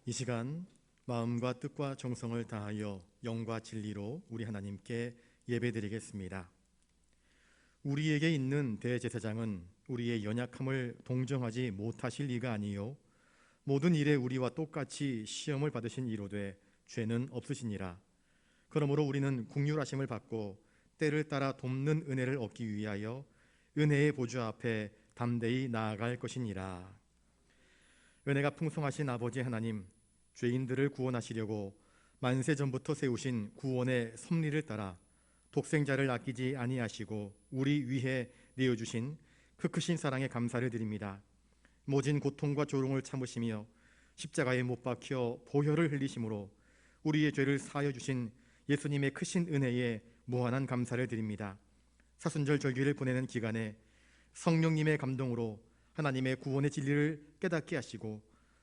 이 시간 마음과 뜻과 정성을 다하여 영과 진리로 우리 하나님께 예배드리겠습니다. 우리에게 있는 대제사장은 우리의 연약함을 동정하지 못하실 이가 아니요 모든 일에 우리와 똑같이 시험을 받으신 이로되 죄는 없으시니라. 그러므로 우리는 긍휼하심을 받고 때를 따라 돕는 은혜를 얻기 위하여 은혜의 보좌 앞에 담대히 나아갈 것이니라. 은혜가 풍성하신 아버지 하나님, 죄인들을 구원하시려고 만세 전부터 세우신 구원의 섭리를 따라 독생자를 아끼지 아니하시고 우리 위해 내어주신 그 크신 사랑에 감사를 드립니다. 모진 고통과 조롱을 참으시며 십자가에 못 박혀 보혈을 흘리심으로 우리의 죄를 사하여 주신 예수님의 크신 은혜에 무한한 감사를 드립니다. 사순절 절기를 보내는 기간에 성령님의 감동으로 하나님의 구원의 진리를 깨닫게 하시고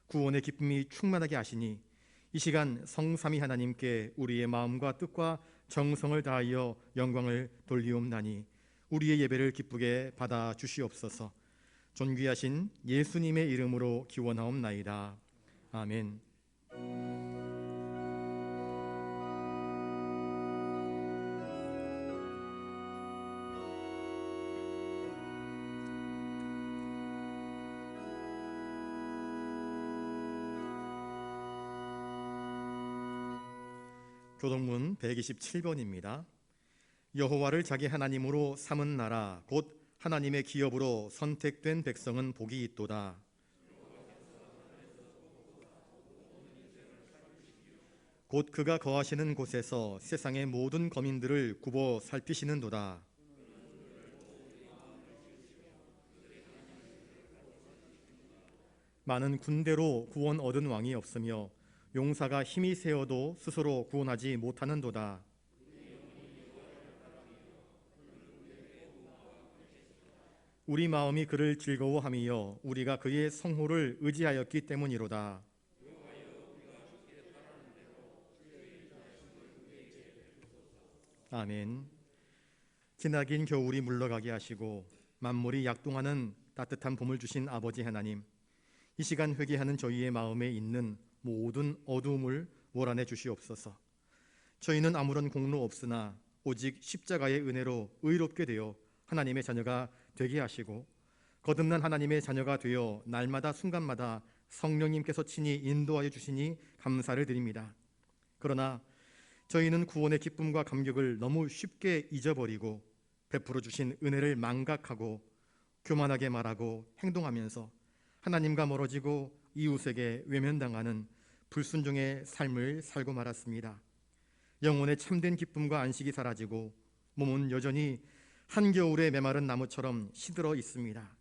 구원의 기쁨이 충만하게 하시니 이 시간 성삼위 하나님께 우리의 마음과 뜻과 정성을 다하여 영광을 돌리옵나니 우리의 예배를 기쁘게 받아 주시옵소서. 존귀하신 예수님의 이름으로 기원하옵나이다. 아멘. 교동문 127번입니다. 여호와를 자기 하나님으로 삼은 나라 곧 하나님의 기업으로 선택된 백성은 복이 있도다. 곧 그가 거하시는 곳에서 세상의 모든 거민들을 굽어 살피시는도다. 많은 군대로 구원 얻은 왕이 없으며 용사가 힘이 세어도 스스로 구원하지 못하는도다. 우리 마음이 그를 즐거워하며 우리가 그의 성호를 의지하였기 때문이로다. 아멘. 기나긴 겨울이 물러가게 하시고 만물이 약동하는 따뜻한 봄을 주신 아버지 하나님, 이 시간 회개하는 저희의 마음에 있는 모든 어두움을 몰아내 주시옵소서. 저희는 아무런 공로 없으나 오직 십자가의 은혜로 의롭게 되어 하나님의 자녀가 되게 하시고 거듭난 하나님의 자녀가 되어 날마다 순간마다 성령님께서 친히 인도하여 주시니 감사를 드립니다. 그러나 저희는 구원의 기쁨과 감격을 너무 쉽게 잊어버리고 베풀어 주신 은혜를 망각하고 교만하게 말하고 행동하면서 하나님과 멀어지고 이웃에게 외면당하는 불순종의 삶을 살고 말았습니다. 영혼의 참된 기쁨과 안식이 사라지고 몸은 여전히 한겨울에 메마른 나무처럼 시들어 있습니다.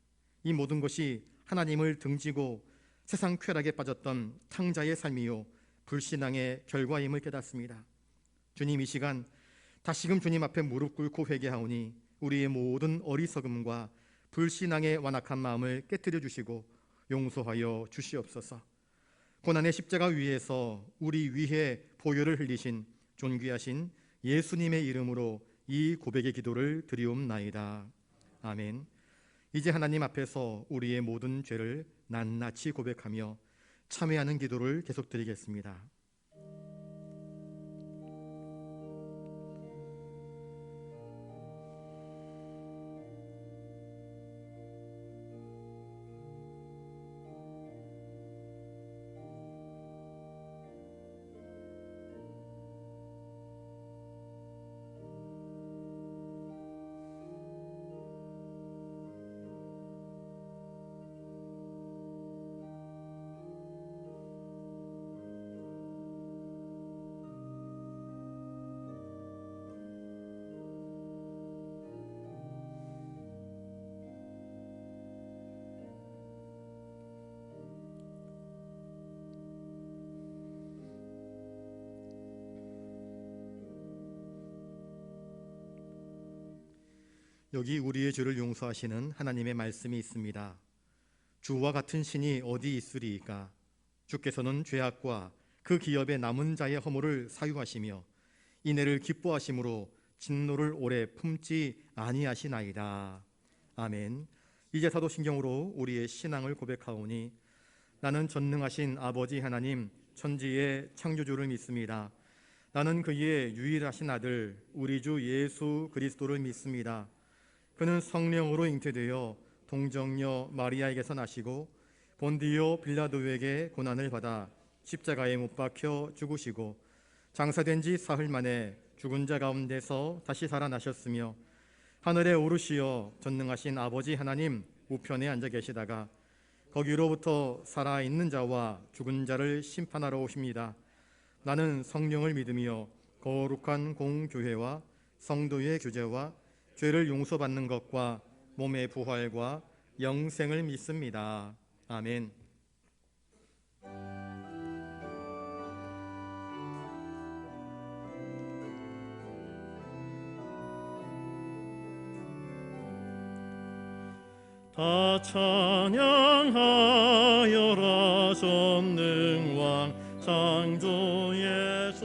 이 모든 것이 하나님을 등지고 세상 쾌락에 빠졌던 탕자의 삶이요 불신앙의 결과임을 깨닫습니다. 주님, 이 시간 다시금 주님 앞에 무릎 꿇고 회개하오니 우리의 모든 어리석음과 불신앙의 완악한 마음을 깨뜨려 주시고 용서하여 주시옵소서. 고난의 십자가 위에서 우리 위해 보혈을 흘리신 존귀하신 예수님의 이름으로 이 고백의 기도를 드리옵나이다. 아멘. 이제 하나님 앞에서 우리의 모든 죄를 낱낱이 고백하며 참회하는 기도를 계속 드리겠습니다. 여기 우리의 죄를 용서하시는 하나님의 말씀이 있습니다. 주와 같은 신이 어디 있으리이까? 주께서는 죄악과 그 기업의 남은 자의 허물을 사유하시며 이내를 기뻐하심으로 진노를 오래 품지 아니하시나이다. 아멘. 이제 사도신경으로 우리의 신앙을 고백하오니 나는 전능하신 아버지 하나님 천지의 창조주를 믿습니다. 나는 그의 유일하신 아들 우리 주 예수 그리스도를 믿습니다. 그는 성령으로 잉태되어 동정녀 마리아에게서 나시고 본디오 빌라도에게 고난을 받아 십자가에 못 박혀 죽으시고 장사된 지 사흘 만에 죽은 자 가운데서 다시 살아나셨으며 하늘에 오르시어 전능하신 아버지 하나님 우편에 앉아 계시다가 거기로부터 살아있는 자와 죽은 자를 심판하러 오십니다. 나는 성령을 믿으며 거룩한 공교회와 성도의 교제와 죄를 용서받는 것과 몸의 부활과 영생을 믿습니다. 아멘. 다 찬양하여라 전능왕 창조 예수께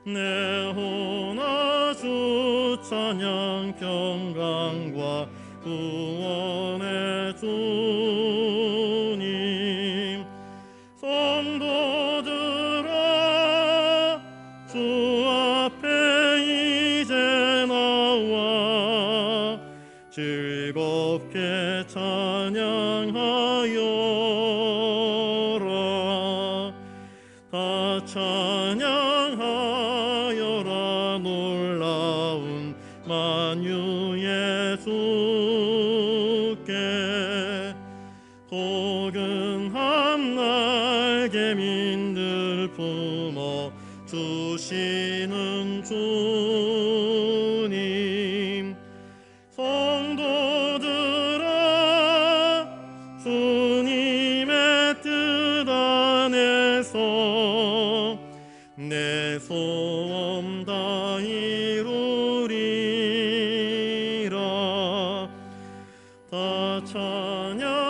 내 혼아 주 찬양 평강과 구원의 주님 성도들아 주 앞에 이제 나와 즐겁게 찬양하여라 다 찬양하여라 놀라운 만유 예수께 포근한 날개민들 품어 주시는 주님 성도들아 주님의 뜻 안에서 내 소원 다 이루리라 다 찬양하여라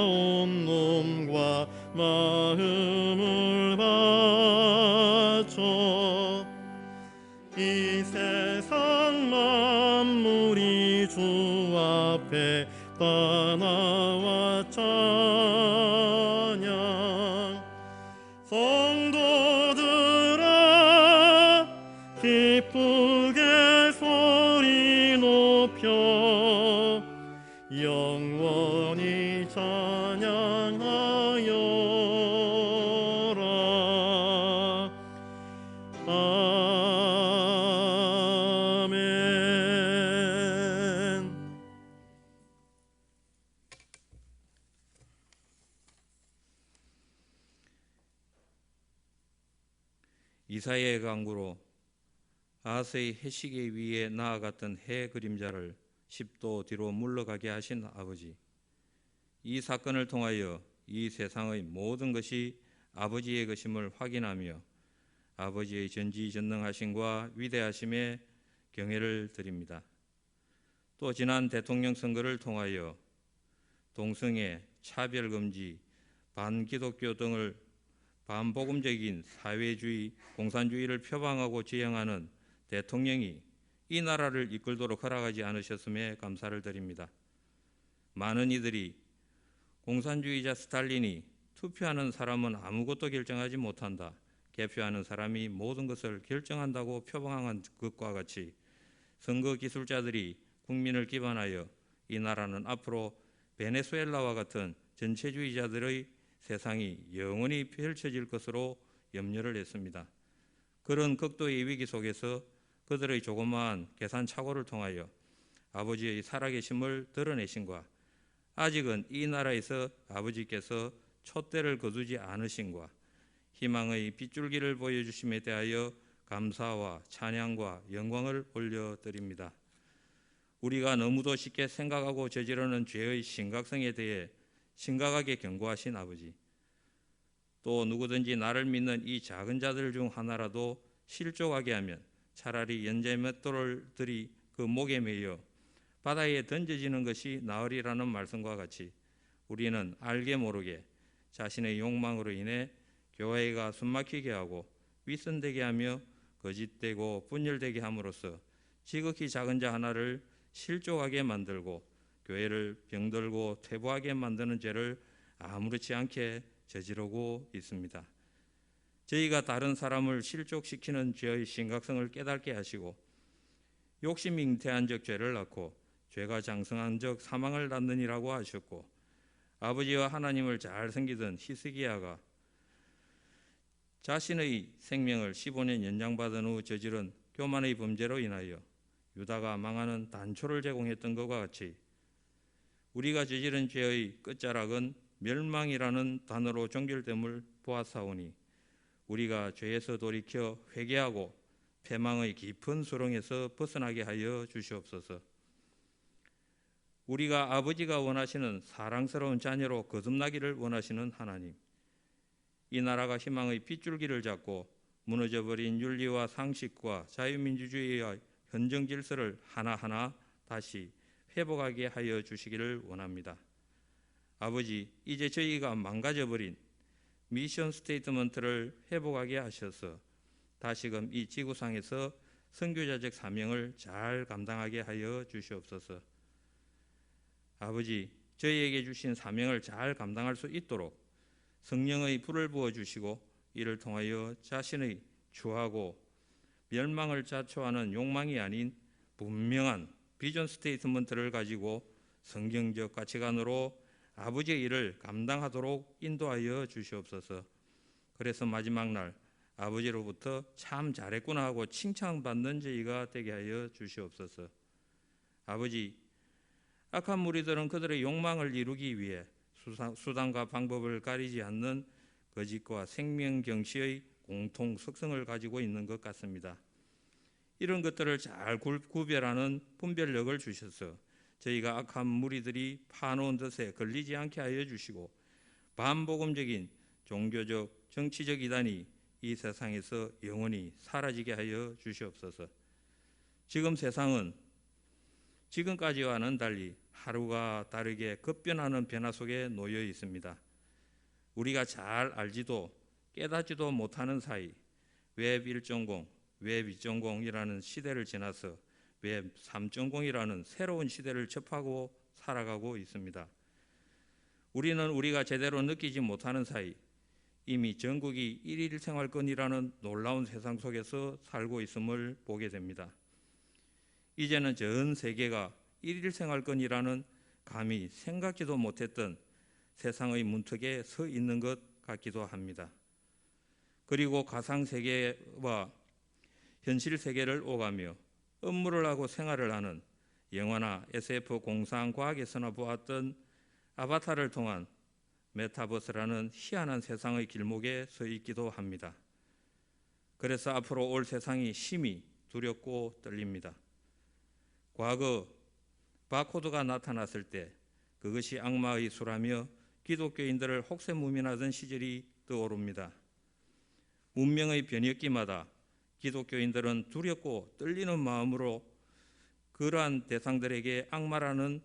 온 몸과 마음을 바쳐 이 세상 만물이 주 앞에 다 나와 찬양 성도들아 기쁘게 소리 높여 영원히 찬양하여라 아멘. 이사야의 강구로 아하스의 해시계 위에 나아갔던 해 그림자를 10도 뒤로 물러가게 하신 아버지, 이 사건을 통하여 이 세상의 모든 것이 아버지의 것임을 확인하며 아버지의 전지전능하심과 위대하심에 경애를 드립니다. 또 지난 대통령 선거를 통하여 동성애, 차별금지, 반기독교 등을 반복음적인 사회주의, 공산주의를 표방하고 지향하는 대통령이 이 나라를 이끌도록 허락하지 않으셨음에 감사를 드립니다. 많은 이들이 공산주의자 스탈린이 투표하는 사람은 아무것도 결정하지 못한다, 개표하는 사람이 모든 것을 결정한다고 표방한 것과 같이 선거 기술자들이 국민을 기반하여 이 나라는 앞으로 베네수엘라와 같은 전체주의자들의 세상이 영원히 펼쳐질 것으로 염려를 했습니다. 그런 극도의 위기 속에서 그들의 조그마한 계산착오를 통하여 아버지의 살아계심을 드러내신과 아직은 이 나라에서 아버지께서 촛대를 거두지 않으신과 희망의 빗줄기를 보여주심에 대하여 감사와 찬양과 영광을 올려드립니다. 우리가 너무도 쉽게 생각하고 저지르는 죄의 심각성에 대해 심각하게 경고하신 아버지, 또 누구든지 나를 믿는 이 작은 자들 중 하나라도 실족하게 하면 차라리 연재 맷돌들이 그 목에 매여 바다에 던져지는 것이 나으리라는 말씀과 같이 우리는 알게 모르게 자신의 욕망으로 인해 교회가 숨막히게 하고 윗선되게 하며 거짓되고 분열되게 함으로써 지극히 작은 자 하나를 실족하게 만들고 교회를 병들고 퇴보하게 만드는 죄를 아무렇지 않게 저지르고 있습니다. 저희가 다른 사람을 실족시키는 죄의 심각성을 깨닫게 하시고 욕심이 잉태한 적 죄를 낳고 죄가 장성한 적 사망을 낳느니라고 하셨고, 아버지와 하나님을 잘 섬기던 히스기야가 자신의 생명을 15년 연장받은 후 저지른 교만의 범죄로 인하여 유다가 망하는 단초를 제공했던 것과 같이 우리가 저지른 죄의 끝자락은 멸망이라는 단어로 종결됨을 보았사오니 우리가 죄에서 돌이켜 회개하고 패망의 깊은 수렁에서 벗어나게 하여 주시옵소서. 우리가 아버지가 원하시는 사랑스러운 자녀로 거듭나기를 원하시는 하나님, 이 나라가 희망의 빗줄기를 잡고 무너져버린 윤리와 상식과 자유민주주의의 현정 질서를 하나하나 다시 회복하게 하여 주시기를 원합니다. 아버지, 이제 저희가 망가져버린 미션 스테이트먼트를 회복하게 하셔서 다시금 이 지구상에서 선교자적 사명을 잘 감당하게 하여 주시옵소서. 아버지, 저희에게 주신 사명을 잘 감당할 수 있도록 성령의 불을 부어주시고 이를 통하여 자신의 추하고 멸망을 자초하는 욕망이 아닌 분명한 비전 스테이트먼트를 가지고 성경적 가치관으로 아버지의 일을 감당하도록 인도하여 주시옵소서. 그래서 마지막 날 아버지로부터 참 잘했구나 하고 칭찬받는 저희가 되게 하여 주시옵소서. 아버지, 악한 무리들은 그들의 욕망을 이루기 위해 수단과 방법을 가리지 않는 거짓과 생명경시의 공통 속성을 가지고 있는 것 같습니다. 이런 것들을 잘 구별하는 분별력을 주셔서 저희가 악한 무리들이 파놓은 뜻에 걸리지 않게 하여 주시고 반복음적인 종교적 정치적 이단이 이 세상에서 영원히 사라지게 하여 주시옵소서. 지금 세상은 지금까지와는 달리 하루가 다르게 급변하는 변화 속에 놓여 있습니다. 우리가 잘 알지도 깨닫지도 못하는 사이 웹 1.0, 웹 2.0이라는 시대를 지나서 웹 3.0이라는 새로운 시대를 접하고 살아가고 있습니다. 우리는 우리가 제대로 느끼지 못하는 사이 이미 전국이 일일 생활권이라는 놀라운 세상 속에서 살고 있음을 보게 됩니다. 이제는 전 세계가 일일 생활권이라는 감히 생각지도 못했던 세상의 문턱에 서 있는 것 같기도 합니다. 그리고 가상세계와 현실 세계를 오가며 업무를 하고 생활을 하는 영화나 SF 공상과학에서나 보았던 아바타를 통한 메타버스라는 희한한 세상의 길목에 서 있기도 합니다. 그래서 앞으로 올 세상이 심히 두렵고 떨립니다. 과거 바코드가 나타났을 때 그것이 악마의 수라며 기독교인들을 혹세무민하던 시절이 떠오릅니다. 문명의 변혁기마다 기독교인들은 두렵고 떨리는 마음으로 그러한 대상들에게 악마라는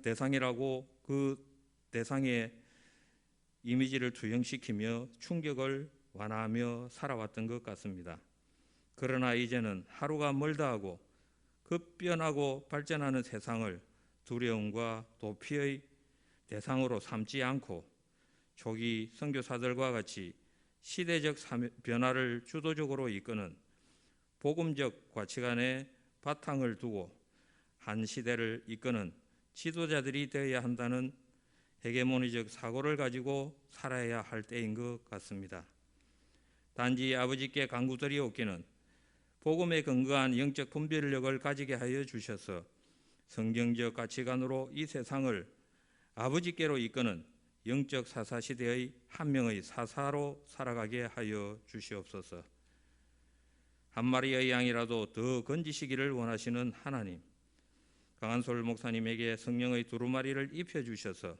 대상이라고 그 대상의 이미지를 투영시키며 충격을 완화하며 살아왔던 것 같습니다. 그러나 이제는 하루가 멀다 하고 급변하고 발전하는 세상을 두려움과 도피의 대상으로 삼지 않고 초기 선교사들과 같이 시대적 변화를 주도적으로 이끄는 복음적 가치관에 바탕을 두고 한 시대를 이끄는 지도자들이 되어야 한다는 헤게모니적 사고를 가지고 살아야 할 때인 것 같습니다. 단지 아버지께 간구드리옵기는 복음에 근거한 영적 분별력을 가지게 하여 주셔서 성경적 가치관으로 이 세상을 아버지께로 이끄는 영적 사사시대의 한 명의 사사로 살아가게 하여 주시옵소서. 한 마리의 양이라도 더 건지시기를 원하시는 하나님, 강한솔 목사님에게 성령의 두루마리를 입혀주셔서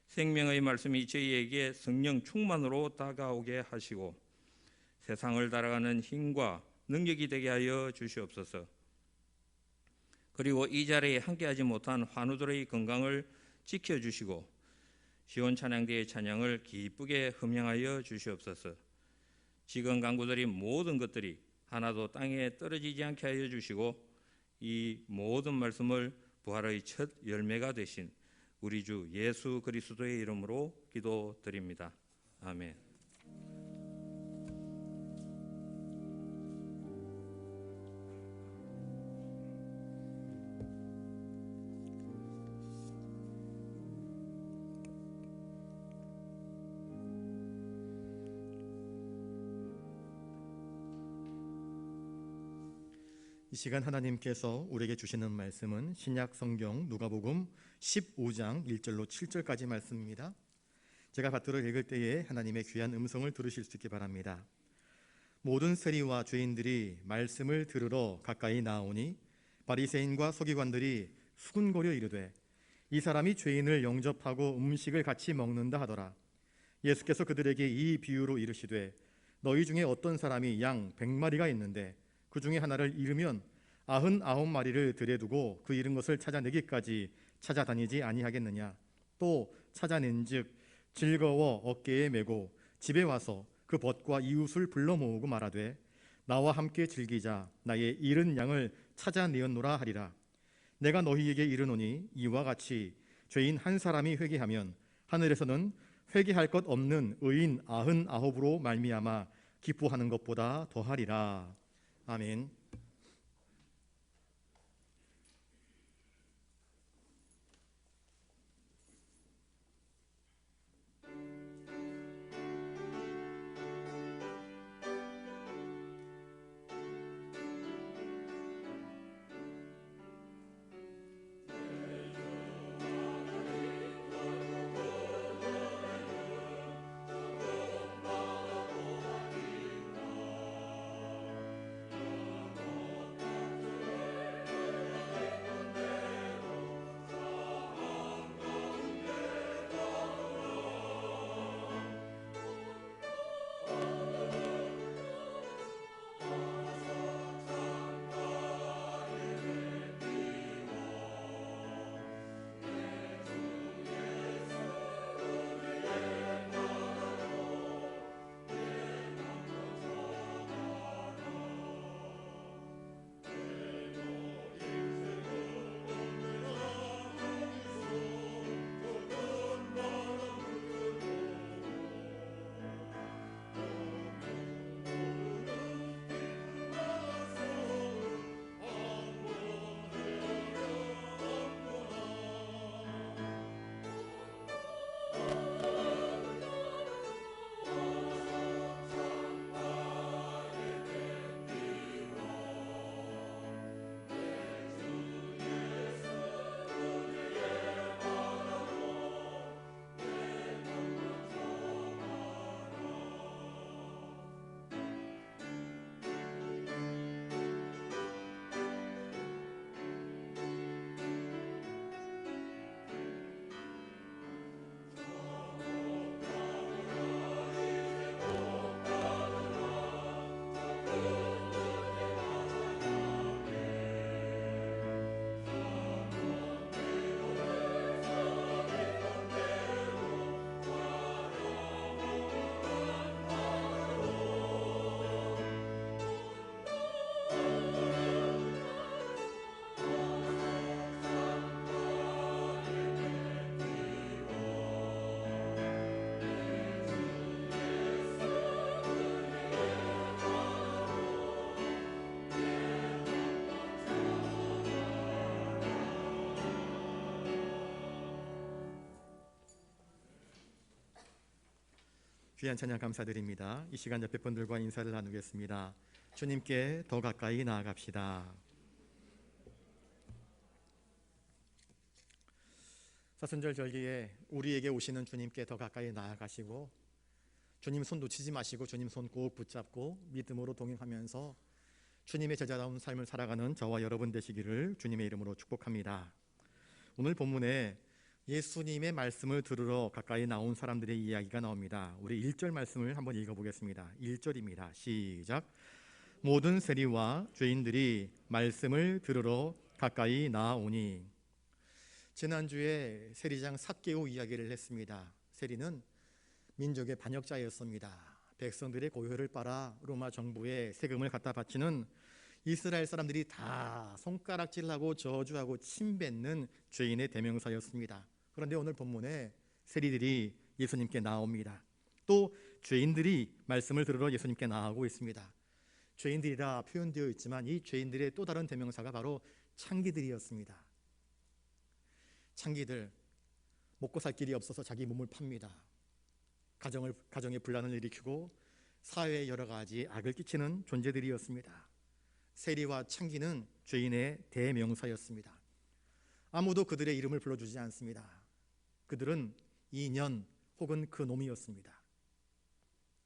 생명의 말씀이 저희에게 성령 충만으로 다가오게 하시고 세상을 달아가는 힘과 능력이 되게 하여 주시옵소서. 그리고 이 자리에 함께하지 못한 환우들의 건강을 지켜주시고 시온 찬양대의 찬양을 기쁘게 흠양하여 주시옵소서. 지금 간구드린 모든 것들이 하나도 땅에 떨어지지 않게 하여 주시고 이 모든 말씀을 부활의 첫 열매가 되신 우리 주 예수 그리스도의 이름으로 기도드립니다. 아멘. 이 시간 하나님께서 우리에게 주시는 말씀은 신약 성경 누가복음 15장 1절로 7절까지 말씀입니다. 제가 받들어 읽을 때에 하나님의 귀한 음성을 들으실 수 있기 바랍니다. 모든 세리와 죄인들이 말씀을 들으러 가까이 나오니 바리새인과 서기관들이 수군거려 이르되 이 사람이 죄인을 영접하고 음식을 같이 먹는다 하더라. 예수께서 그들에게 이 비유로 이르시되 너희 중에 어떤 사람이 양 100마리가 있는데 그 중에 하나를 잃으면 99마리를 들에 두고 그 잃은 것을 찾아내기까지 찾아다니지 아니하겠느냐. 또 찾아낸즉 즐거워 어깨에 메고 집에 와서 그 벗과 이웃을 불러 모으고 말하되 나와 함께 즐기자 나의 잃은 양을 찾아내었노라 하리라. 내가 너희에게 이르노니 이와 같이 죄인 한 사람이 회개하면 하늘에서는 회개할 것 없는 의인 99으로 말미암아 기뻐하는 것보다 더하리라. 아멘. 귀한 찬양 감사드립니다. 이 시간 옆에 분들과 인사를 나누겠습니다. 주님께 더 가까이 나아갑시다. 사순절 절기에 우리에게 오시는 주님께 더 가까이 나아가시고 주님 손 놓치지 마시고 주님 손 꼭 붙잡고 믿음으로 동행하면서 주님의 제자다운 삶을 살아가는 저와 여러분 되시기를 주님의 이름으로 축복합니다. 오늘 본문에 예수님의 말씀을 들으러 가까이 나온 사람들의 이야기가 나옵니다. 우리 1절 말씀을 한번 읽어보겠습니다. 1절입니다. 시작. 모든 세리와 죄인들이 말씀을 들으러 가까이 나오니. 지난주에 세리장 삭개오 이야기를 했습니다. 세리는 민족의 반역자였습니다. 백성들의 고혈을 빨아 로마 정부에 세금을 갖다 바치는 이스라엘 사람들이 다 손가락질하고 저주하고 침뱉는 죄인의 대명사였습니다. 그런데 오늘 본문에 세리들이 예수님께 나옵니다. 또 죄인들이 말씀을 들으러 예수님께 나아오고 있습니다. 죄인들이라 표현되어 있지만 이 죄인들의 또 다른 대명사가 바로 창기들이었습니다. 창기들, 먹고 살 길이 없어서 자기 몸을 팝니다. 가정에 분란을 일으키고 사회에 여러 가지 악을 끼치는 존재들이었습니다. 세리와 창기는 죄인의 대명사였습니다. 아무도 그들의 이름을 불러주지 않습니다. 그들은 이년 혹은 그 놈이었습니다.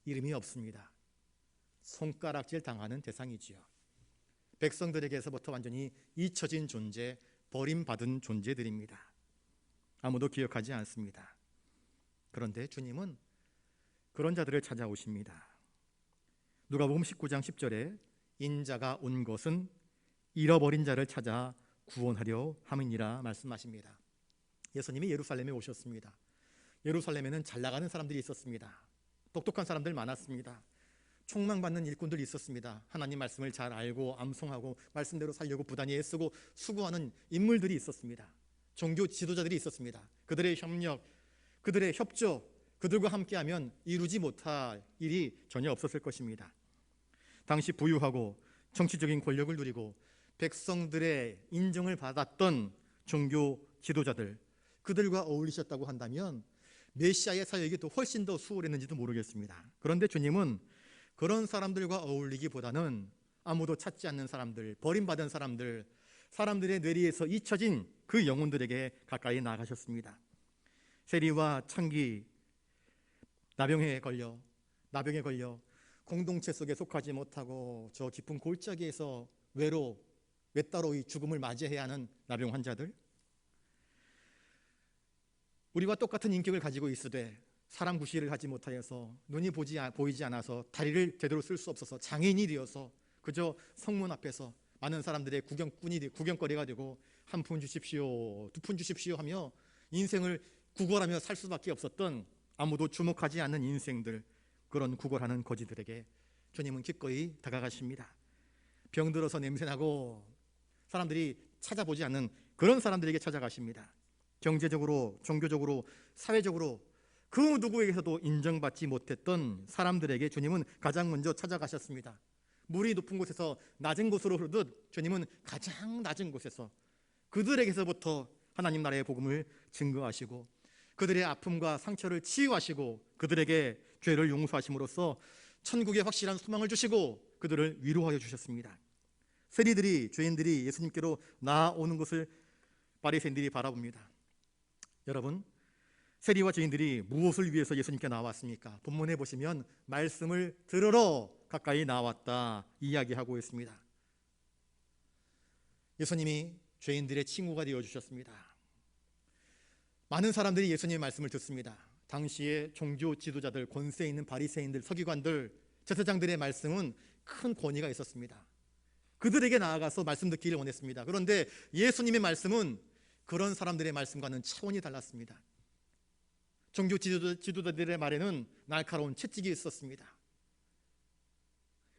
이름이 없습니다. 손가락질 당하는 대상이지요. 백성들에게서부터 완전히 잊혀진 존재, 버림받은 존재들입니다. 아무도 기억하지 않습니다. 그런데 주님은 그런 자들을 찾아오십니다. 누가복음 19장 10절에 인자가 온 것은 잃어버린 자를 찾아 구원하려 함이니라 말씀하십니다. 예수님이 예루살렘에 오셨습니다. 예루살렘에는 잘 나가는 사람들이 있었습니다. 똑똑한 사람들 많았습니다. 총망받는 일꾼들이 있었습니다. 하나님 말씀을 잘 알고 암송하고 말씀대로 살려고 부단히 애쓰고 수고하는 인물들이 있었습니다. 종교 지도자들이 있었습니다. 그들의 협력, 그들의 협조, 그들과 함께하면 이루지 못할 일이 전혀 없었을 것입니다. 당시 부유하고 정치적인 권력을 누리고 백성들의 인정을 받았던 종교 지도자들, 그들과 어울리셨다고 한다면 메시아의 사역이 또 훨씬 더 수월했는지도 모르겠습니다. 그런데 주님은 그런 사람들과 어울리기보다는 아무도 찾지 않는 사람들, 버림받은 사람들, 사람들의 뇌리에서 잊혀진 그 영혼들에게 가까이 나가셨습니다. 세리와 창기, 나병에 걸려 공동체 속에 속하지 못하고 저 깊은 골짜기에서 외따로이 죽음을 맞이해야 하는 나병 환자들, 우리와 똑같은 인격을 가지고 있으되 사람 구실을 하지 못하여서 눈이 보이지 않아서 다리를 제대로 쓸 수 없어서 장애인이 되어서 그저 성문 앞에서 많은 사람들의 구경거리가 되고 한 푼 주십시오, 두 푼 주십시오 하며 인생을 구걸하며 살 수밖에 없었던 아무도 주목하지 않는 인생들, 그런 구걸하는 거지들에게 주님은 기꺼이 다가가십니다. 병들어서 냄새나고 사람들이 찾아보지 않는 그런 사람들에게 찾아가십니다. 경제적으로, 종교적으로, 사회적으로 그 누구에게서도 인정받지 못했던 사람들에게 주님은 가장 먼저 찾아가셨습니다. 물이 높은 곳에서 낮은 곳으로 흐르듯 주님은 가장 낮은 곳에서 그들에게서부터 하나님 나라의 복음을 증거하시고 그들의 아픔과 상처를 치유하시고 그들에게 죄를 용서하심으로써 천국의 확실한 소망을 주시고 그들을 위로하여 주셨습니다. 세리들이, 죄인들이 예수님께로 나아오는 것을 바리새인들이 바라봅니다. 여러분, 세리와 죄인들이 무엇을 위해서 예수님께 나왔습니까? 본문에 보시면 말씀을 들으러 가까이 나왔다 이야기하고 있습니다. 예수님이 죄인들의 친구가 되어주셨습니다. 많은 사람들이 예수님의 말씀을 듣습니다. 당시의 종교 지도자들, 권세 있는 바리새인들, 서기관들, 제사장들의 말씀은 큰 권위가 있었습니다. 그들에게 나아가서 말씀 듣기를 원했습니다. 그런데 예수님의 말씀은 그런 사람들의 말씀과는 차원이 달랐습니다. 종교 지도자들의 말에는 날카로운 채찍이 있었습니다.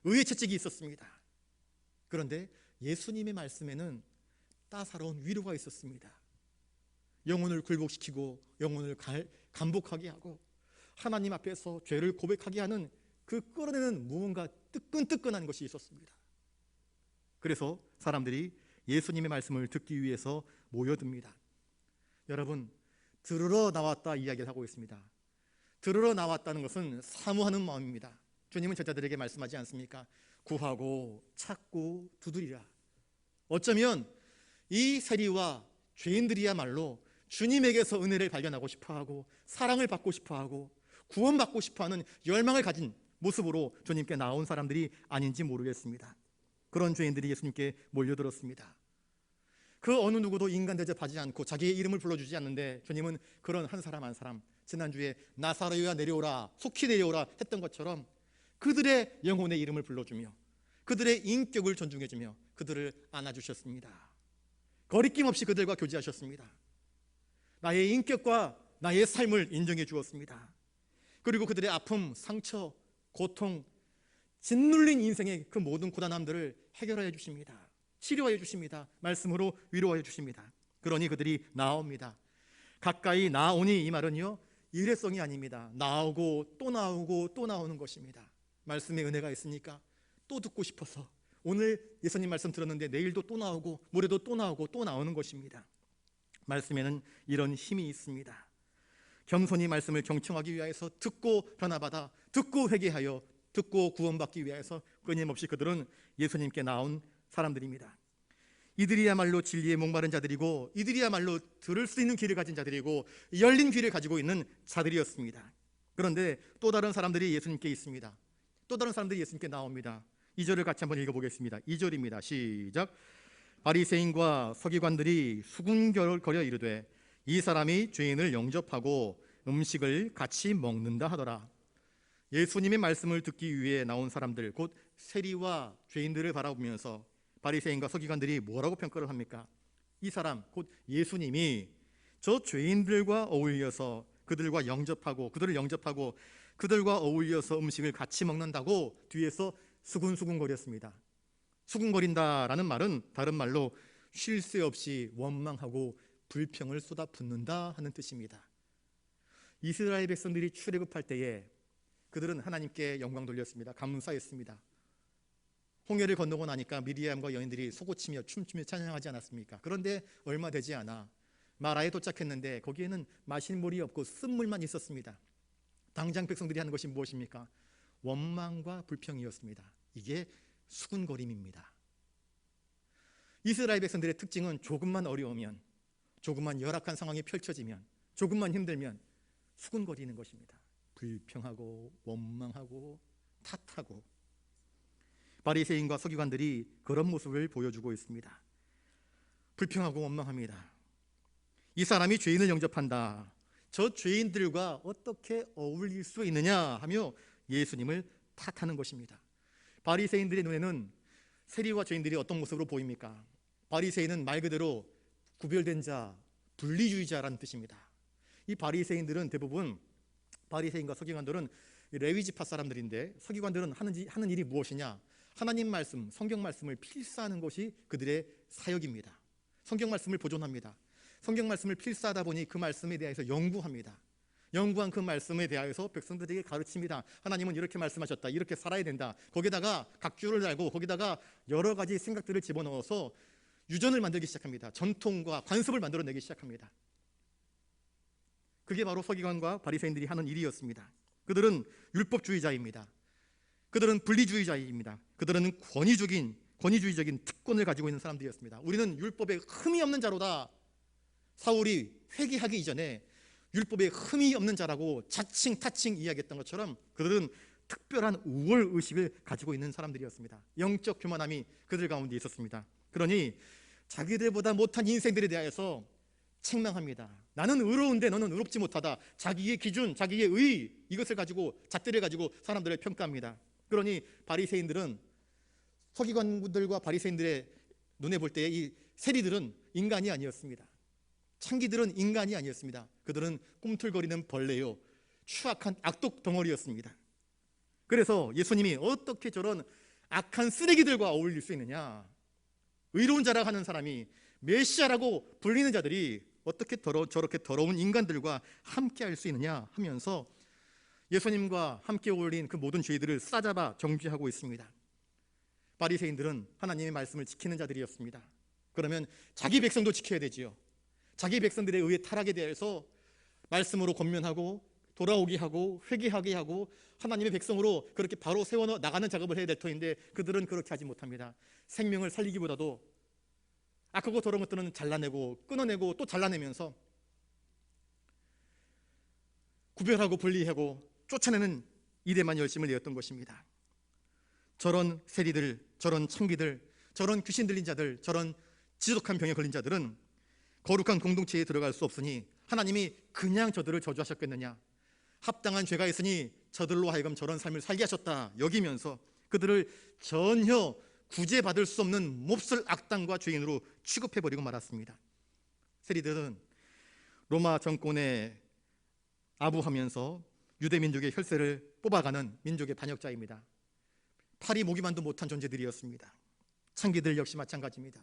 의의 채찍이 있었습니다. 그런데 예수님의 말씀에는 따사로운 위로가 있었습니다. 영혼을 굴복시키고 영혼을 감복하게 하고 하나님 앞에서 죄를 고백하게 하는 그 끌어내는 무언가 뜨끈뜨끈한 것이 있었습니다. 그래서 사람들이 예수님의 말씀을 듣기 위해서 모여듭니다. 여러분, 들으러 나왔다 이야기를 하고 있습니다. 들으러 나왔다는 것은 사모하는 마음입니다. 주님은 제자들에게 말씀하지 않습니까? 구하고 찾고 두드리라. 어쩌면 이 세리와 죄인들이야말로 주님에게서 은혜를 발견하고 싶어하고 사랑을 받고 싶어하고 구원받고 싶어하는 열망을 가진 모습으로 주님께 나온 사람들이 아닌지 모르겠습니다. 그런 죄인들이 예수님께 몰려들었습니다. 그 어느 누구도 인간 대접하지 않고 자기의 이름을 불러주지 않는데 주님은 그런 한 사람 한 사람, 지난주에 나사로야 내려오라, 속히 내려오라 했던 것처럼 그들의 영혼의 이름을 불러주며 그들의 인격을 존중해주며 그들을 안아주셨습니다. 거리낌 없이 그들과 교제하셨습니다. 나의 인격과 나의 삶을 인정해 주었습니다. 그리고 그들의 아픔, 상처, 고통, 짓눌린 인생의 그 모든 고단함들을 해결하여 주십니다. 치료하여 주십니다. 말씀으로 위로하여 주십니다. 그러니 그들이 나옵니다. 가까이 나오니 이 말은요, 일회성이 아닙니다. 나오고 또 나오고 또 나오는 것입니다. 말씀의 은혜가 있으니까 또 듣고 싶어서 오늘 예수님 말씀 들었는데 내일도 또 나오고 모레도 또 나오고 또 나오는 것입니다. 말씀에는 이런 힘이 있습니다. 겸손히 말씀을 경청하기 위해서 듣고 변화받아 듣고 회개하여 듣고 구원받기 위해서 끊임없이 그들은 예수님께 나온 사람들입니다. 이들이야말로 진리에 목마른 자들이고 이들이야말로 들을 수 있는 귀를 가진 자들이고 열린 귀를 가지고 있는 자들이었습니다. 그런데 또 다른 사람들이 예수님께 있습니다. 또 다른 사람들이 예수님께 나옵니다. 2절을 같이 한번 읽어보겠습니다. 2절입니다. 시작. 바리새인과 서기관들이 수군거려 이르되 이 사람이 죄인을 영접하고 음식을 같이 먹는다 하더라. 예수님의 말씀을 듣기 위해 나온 사람들, 곧 세리와 죄인들을 바라보면서 바리새인과 서기관들이 뭐라고 평가를 합니까? 이 사람, 곧 예수님이 저 죄인들과 어울려서 그들과 영접하고 그들을 영접하고 그들과 어울려서 음식을 같이 먹는다고 뒤에서 수군수군거렸습니다. 수군거린다라는 말은 다른 말로 쉴 새 없이 원망하고 불평을 쏟아붓는다 하는 뜻입니다. 이스라엘 백성들이 출애굽할 때에 그들은 하나님께 영광 돌렸습니다. 감사했습니다. 홍해를 건너고 나니까 미리암과 여인들이 소고치며 춤추며 찬양하지 않았습니까? 그런데 얼마 되지 않아 마라에 도착했는데 거기에는 마실 물이 없고 쓴물만 있었습니다. 당장 백성들이 하는 것이 무엇입니까? 원망과 불평이었습니다. 이게 수군거림입니다. 이스라엘 백성들의 특징은 조금만 어려우면, 조금만 열악한 상황이 펼쳐지면, 조금만 힘들면 수군거리는 것입니다. 불평하고 원망하고 탓하고. 바리새인과 서기관들이 그런 모습을 보여주고 있습니다. 불평하고 원망합니다. 이 사람이 죄인을 영접한다. 저 죄인들과 어떻게 어울릴 수 있느냐 하며 예수님을 탓하는 것입니다. 바리새인들의 눈에는 세리와 죄인들이 어떤 모습으로 보입니까? 바리새인은 말 그대로 구별된 자, 분리주의자라는 뜻입니다. 이 바리새인들은 대부분, 바리새인과 서기관들은 레위 지파 사람들인데, 서기관들은 하는 일이 무엇이냐? 하나님 말씀, 성경 말씀을 필사하는 것이 그들의 사역입니다. 성경 말씀을 보존합니다. 성경 말씀을 필사하다 보니 그 말씀에 대해서 연구합니다. 연구한 그 말씀에 대하여서 백성들에게 가르칩니다. 하나님은 이렇게 말씀하셨다. 이렇게 살아야 된다. 거기다가 각주를 달고 거기다가 여러 가지 생각들을 집어넣어서 유전을 만들기 시작합니다. 전통과 관습을 만들어내기 시작합니다. 그게 바로 서기관과 바리새인들이 하는 일이었습니다. 그들은 율법주의자입니다. 그들은 분리주의자입니다. 그들은 권위주의적인 특권을 가지고 있는 사람들이었습니다. 우리는 율법에 흠이 없는 자로다. 사울이 회개하기 이전에 율법에 흠이 없는 자라고 자칭 타칭 이야기했던 것처럼 그들은 특별한 우월 의식을 가지고 있는 사람들이었습니다. 영적 교만함이 그들 가운데 있었습니다. 그러니 자기들보다 못한 인생들에 대하여서 책망합니다. 나는 의로운데 너는 의롭지 못하다. 자기의 기준, 자기의 의, 이것을 가지고, 잣대를 가지고 사람들을 평가합니다. 그러니 바리새인들은, 서기관들과 바리새인들의 눈에 볼 때 이 세리들은 인간이 아니었습니다. 창기들은 인간이 아니었습니다. 그들은 꿈틀거리는 벌레요, 추악한 악독 덩어리였습니다. 그래서 예수님이 어떻게 저런 악한 쓰레기들과 어울릴 수 있느냐? 의로운 자라고 하는 사람이, 메시아라고 불리는 자들이 어떻게 저렇게 더러운 인간들과 함께 할 수 있느냐 하면서 예수님과 함께 어울린 그 모든 죄들을 싸잡아 정죄하고 있습니다. 바리새인들은 하나님의 말씀을 지키는 자들이었습니다. 그러면 자기 백성도 지켜야 되지요. 자기 백성들에 의해 타락에 대해서 말씀으로 권면하고 돌아오게 하고 회개하게 하고 하나님의 백성으로 그렇게 바로 세워 나가는 작업을 해야 될 터인데 그들은 그렇게 하지 못합니다. 생명을 살리기보다도 악하고 더러운 것들은 잘라내고 끊어내고 또 잘라내면서 구별하고 분리하고 쫓아내는 일에만 열심을 내었던 것입니다. 저런 세리들, 저런 창기들, 저런 귀신 들린 자들, 저런 지독한 병에 걸린 자들은 거룩한 공동체에 들어갈 수 없으니 하나님이 그냥 저들을 저주하셨겠느냐, 합당한 죄가 있으니 저들로 하여금 저런 삶을 살게 하셨다 여기면서 그들을 전혀 구제받을 수 없는 몹쓸 악당과 죄인으로 취급해버리고 말았습니다. 세리들은 로마 정권에 아부하면서 유대민족의 혈세를 뽑아가는 민족의 반역자입니다. 팔이 모기만도 못한 존재들이었습니다. 창기들 역시 마찬가지입니다.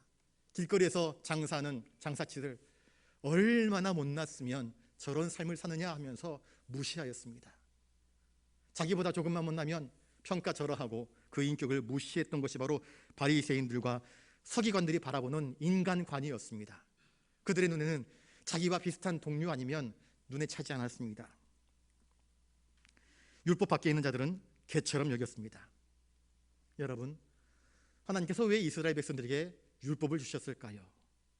길거리에서 장사하는 장사치들 얼마나 못났으면 저런 삶을 사느냐 하면서 무시하였습니다. 자기보다 조금만 못나면 평가절하하고 그 인격을 무시했던 것이 바로 바리새인들과 서기관들이 바라보는 인간관이었습니다. 그들의 눈에는 자기와 비슷한 동료 아니면 눈에 차지 않았습니다. 율법 밖에 있는 자들은 개처럼 여겼습니다. 여러분, 하나님께서 왜 이스라엘 백성들에게 율법을 주셨을까요?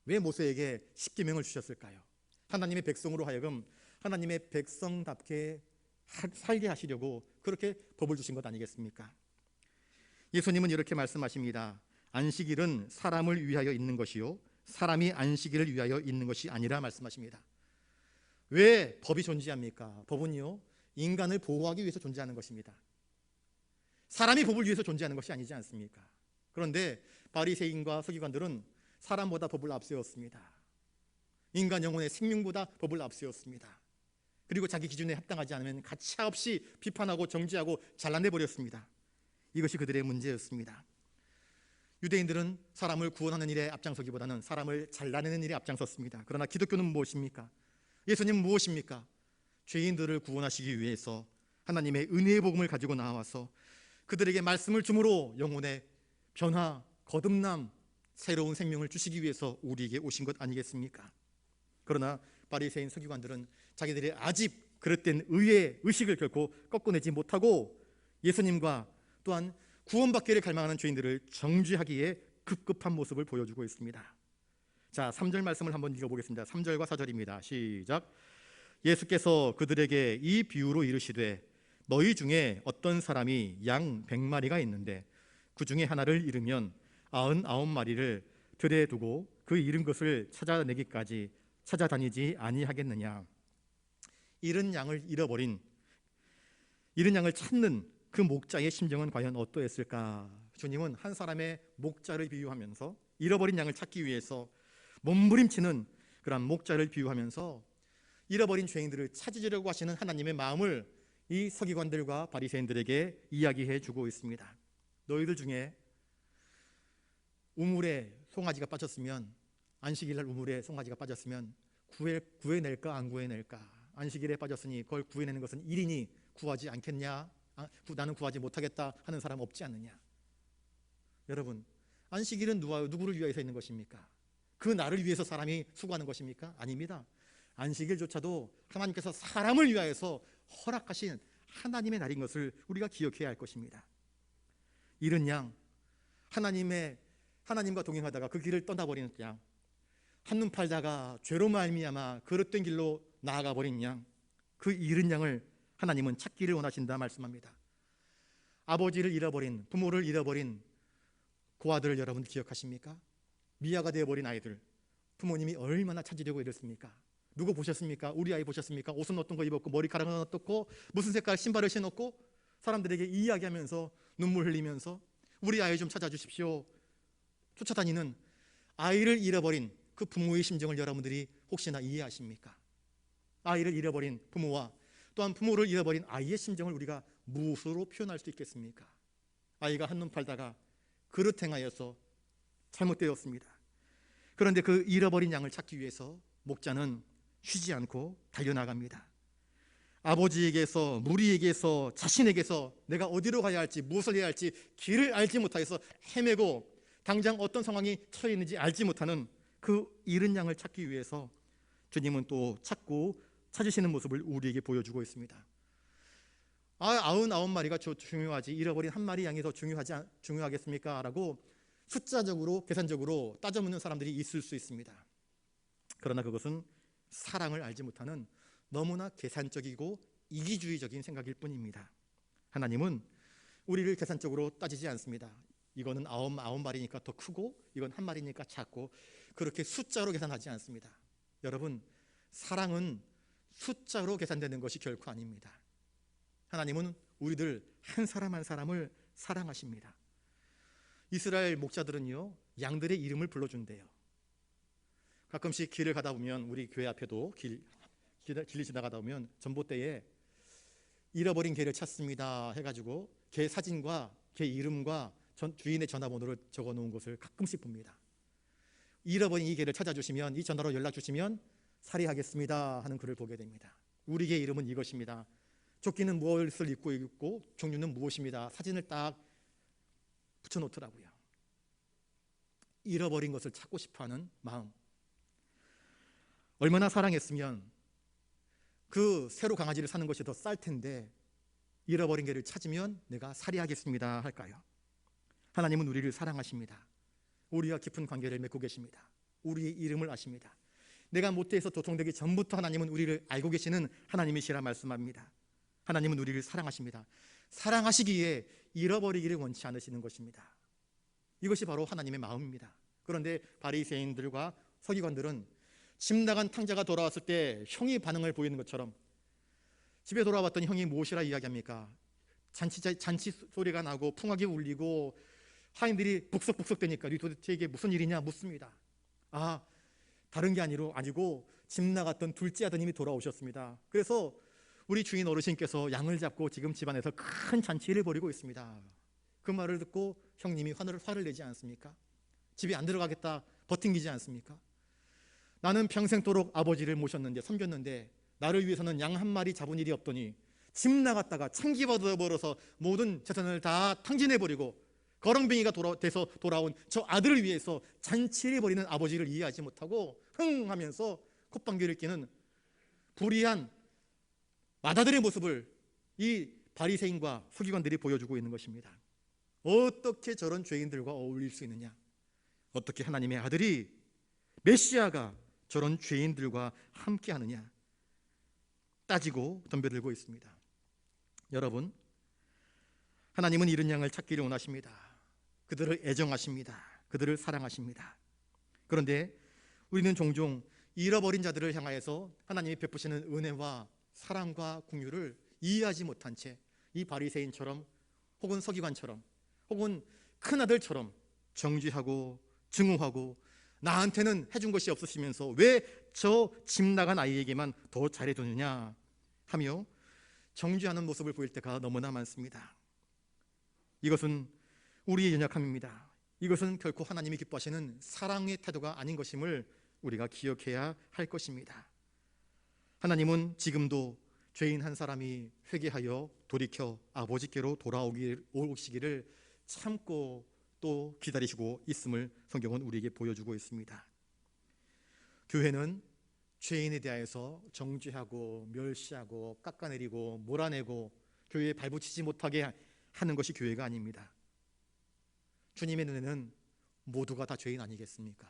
왜 모세에게 십계명을 주셨을까요? 하나님의 백성으로 하여금 하나님의 백성답게 살게 하시려고 그렇게 법을 주신 것 아니겠습니까? 예수님은 이렇게 말씀하십니다. 안식일은 사람을 위하여 있는 것이요 사람이 안식일을 위하여 있는 것이 아니라 말씀하십니다. 왜 법이 존재합니까? 법은요, 인간을 보호하기 위해서 존재하는 것입니다. 사람이 법을 위해서 존재하는 것이 아니지 않습니까? 그런데 바리새인과 서기관들은 사람보다 법을 앞세웠습니다. 인간 영혼의 생명보다 법을 앞세웠습니다. 그리고 자기 기준에 합당하지 않으면 가차없이 비판하고 정죄하고 잘라내버렸습니다. 이것이 그들의 문제였습니다. 유대인들은 사람을 구원하는 일에 앞장서기보다는 사람을 잘라내는 일에 앞장섰습니다. 그러나 기독교는 무엇입니까? 예수님은 무엇입니까? 죄인들을 구원하시기 위해서 하나님의 은혜의 복음을 가지고 나와서 그들에게 말씀을 주므로 영혼의 변화, 거듭남, 새로운 생명을 주시기 위해서 우리에게 오신 것 아니겠습니까? 그러나 바리새인 서기관들은 자기들의 아집 그릇된 의의 의식을 결코 꺾어내지 못하고 예수님과 또한 구원받기를 갈망하는 죄인들을 정죄하기에 급급한 모습을 보여주고 있습니다. 자, 3절 말씀을 한번 읽어보겠습니다. 3절과 4절입니다. 시작. 예수께서 그들에게 이 비유로 이르시되 너희 중에 어떤 사람이 양 100마리가 있는데 그 중에 하나를 잃으면 99마리를 들에 두고 그 잃은 것을 찾아내기까지 찾아다니지 아니하겠느냐. 잃은 양을 찾는 그 목자의 심정은 과연 어떠했을까? 주님은 한 사람의 목자를 비유하면서 잃어버린 양을 찾기 위해서 몸부림치는 그런 목자를 비유하면서 잃어버린 죄인들을 찾으려고 하시는 하나님의 마음을 이 서기관들과 바리새인들에게 이야기해 주고 있습니다. 너희들 중에 우물에 송아지가 빠졌으면, 안식일날 우물에 송아지가 빠졌으면 구해낼까 안 구해낼까? 안식일에 빠졌으니 그걸 구해내는 것은 일이니 구하지 않겠냐? 나는 구하지 못하겠다 하는 사람 없지 않느냐? 여러분, 안식일은 누구를 위해서 있는 것입니까? 그 날을 위해서 사람이 수고하는 것입니까? 아닙니다. 안식일조차도 하나님께서 사람을 위하여서 허락하신 하나님의 날인 것을 우리가 기억해야 할 것입니다. 잃은 양, 하나님과 동행하다가 그 길을 떠나버리는 양, 한눈 팔다가 죄로 말미암아 그릇된 길로 나아가 버린 양, 그 잃은 양을 하나님은 찾기를 원하신다 말씀합니다. 아버지를 잃어버린, 부모를 잃어버린 고아들을 여러분 기억하십니까? 미아가 되어버린 아이들, 부모님이 얼마나 찾으려고 이랬습니까? 누구 보셨습니까? 우리 아이 보셨습니까? 옷은 어떤 거 입었고 머리카락은 어떻고 무슨 색깔 신발을 신었고 사람들에게 이야기하면서 눈물 흘리면서 우리 아이 좀 찾아주십시오 쫓아다니는 아이를 잃어버린 그 부모의 심정을 여러분들이 혹시나 이해하십니까? 아이를 잃어버린 부모와 또한 부모를 잃어버린 아이의 심정을 우리가 무엇으로 표현할 수 있겠습니까? 아이가 한눈 팔다가 그릇 행하여서 잘못되었습니다. 그런데 그 잃어버린 양을 찾기 위해서 목자는 쉬지 않고 달려나갑니다. 아버지에게서, 무리에게서, 자신에게서 내가 어디로 가야 할지, 무엇을 해야 할지 길을 알지 못하여서 헤매고 당장 어떤 상황이 처해 있는지 알지 못하는 그 잃은 양을 찾기 위해서 주님은 또 찾으시는 모습을 우리에게 보여주고 있습니다. 99마리가 중요하지 잃어버린 한 마리 양이 더 중요하겠습니까? 라고 숫자적으로 계산적으로 따져 묻는 사람들이 있을 수 있습니다. 그러나 그것은 사랑을 알지 못하는 너무나 계산적이고 이기주의적인 생각일 뿐입니다. 하나님은 우리를 계산적으로 따지지 않습니다. 이거는 99마리니까 더 크고 이건 한 마리니까 작고 그렇게 숫자로 계산하지 않습니다. 여러분, 사랑은 숫자로 계산되는 것이 결코 아닙니다. 하나님은 우리들 한 사람 한 사람을 사랑하십니다. 이스라엘 목자들은요, 양들의 이름을 불러준대요. 가끔씩 길을 가다 보면 우리 교회 앞에도 길을 지나가다 보면 전봇대에 잃어버린 개를 찾습니다 해가지고 개 사진과 개 이름과 주인의 전화번호를 적어 놓은 것을 가끔씩 봅니다. 잃어버린 이 개를 찾아주시면, 이 전화로 연락 주시면 살해하겠습니다 하는 글을 보게 됩니다. 우리 개 이름은 이것입니다. 조끼는 무엇을 입고 있고 종류는 무엇입니다. 사진을 딱 붙여놓더라고요. 잃어버린 것을 찾고 싶어하는 마음. 얼마나 사랑했으면 그 새로 강아지를 사는 것이 더 쌀 텐데 잃어버린 개를 찾으면 내가 살해하겠습니다 할까요? 하나님은 우리를 사랑하십니다. 우리와 깊은 관계를 맺고 계십니다. 우리의 이름을 아십니다. 내가 모태에서 도통되기 전부터 하나님은 우리를 알고 계시는 하나님이시라 말씀합니다. 하나님은 우리를 사랑하십니다. 사랑하시기에 잃어버리기를 원치 않으시는 것입니다. 이것이 바로 하나님의 마음입니다. 그런데 바리새인들과 서기관들은 집 나간 탕자가 돌아왔을 때 형이 반응을 보이는 것처럼, 집에 돌아왔더니 형이 무엇이라 이야기합니까? 잔치 소리가 나고 풍악이 울리고 하인들이 북석북석 대니까 도대체 이게 무슨 일이냐 묻습니다. 아, 다른 게 아니고 집 나갔던 둘째 아드님이 돌아오셨습니다. 그래서 우리 주인 어르신께서 양을 잡고 지금 집안에서 큰 잔치를 벌이고 있습니다. 그 말을 듣고 형님이 화를 내지 않습니까? 집에 안 들어가겠다 버팅기지 않습니까? 나는 평생도록 아버지를 모셨는데, 섬겼는데 나를 위해서는 양 한 마리 잡은 일이 없더니 집 나갔다가 창기 벌어서 모든 재산을 다 탕진해버리고 거렁뱅이가 돼서 돌아온 저 아들을 위해서 잔치를 벌이는 아버지를 이해하지 못하고 흥 하면서 콧방귀를 뀌는 불의한 마다들의 모습을 이 바리새인과 서기관들이 보여주고 있는 것입니다. 어떻게 저런 죄인들과 어울릴 수 있느냐? 어떻게 하나님의 아들이, 메시아가 저런 죄인들과 함께하느냐? 따지고 덤벼들고 있습니다. 여러분, 하나님은 이른 양을 찾기를 원하십니다. 그들을 애정하십니다. 그들을 사랑하십니다. 그런데 우리는 종종 잃어버린 자들을 향하여서 하나님이 베푸시는 은혜와 사랑과 긍휼을 이해하지 못한 채 이 바리새인처럼 혹은 서기관처럼 혹은 큰아들처럼 정죄하고 증오하고 나한테는 해준 것이 없으시면서 왜 저 집 나간 아이에게만 더 잘해주느냐 하며 정죄하는 모습을 보일 때가 너무나 많습니다. 이것은 우리의 연약함입니다. 이것은 결코 하나님이 기뻐하시는 사랑의 태도가 아닌 것임을 우리가 기억해야 할 것입니다. 하나님은 지금도 죄인 한 사람이 회개하여 돌이켜 아버지께로 돌아오시기를 참고 또 기다리시고 있음을 성경은 우리에게 보여주고 있습니다. 교회는 죄인에 대하여서 정죄하고 멸시하고 깎아내리고 몰아내고 교회에 발붙이지 못하게 하는 것이 교회가 아닙니다. 주님의 눈에는 모두가 다 죄인 아니겠습니까?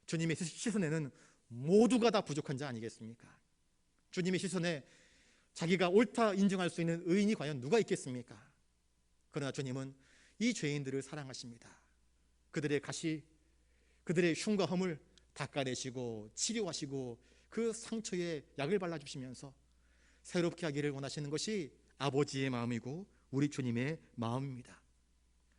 주님의 시선에는 모두가 다 부족한 자 아니겠습니까? 주님의 시선에 자기가 옳다 인정할 수 있는 의인이 과연 누가 있겠습니까? 그러나 주님은 이 죄인들을 사랑하십니다. 그들의 가시, 그들의 흉과 험을 닦아내시고 치료하시고 그 상처에 약을 발라주시면서 새롭게 하기를 원하시는 것이 아버지의 마음이고 우리 주님의 마음입니다.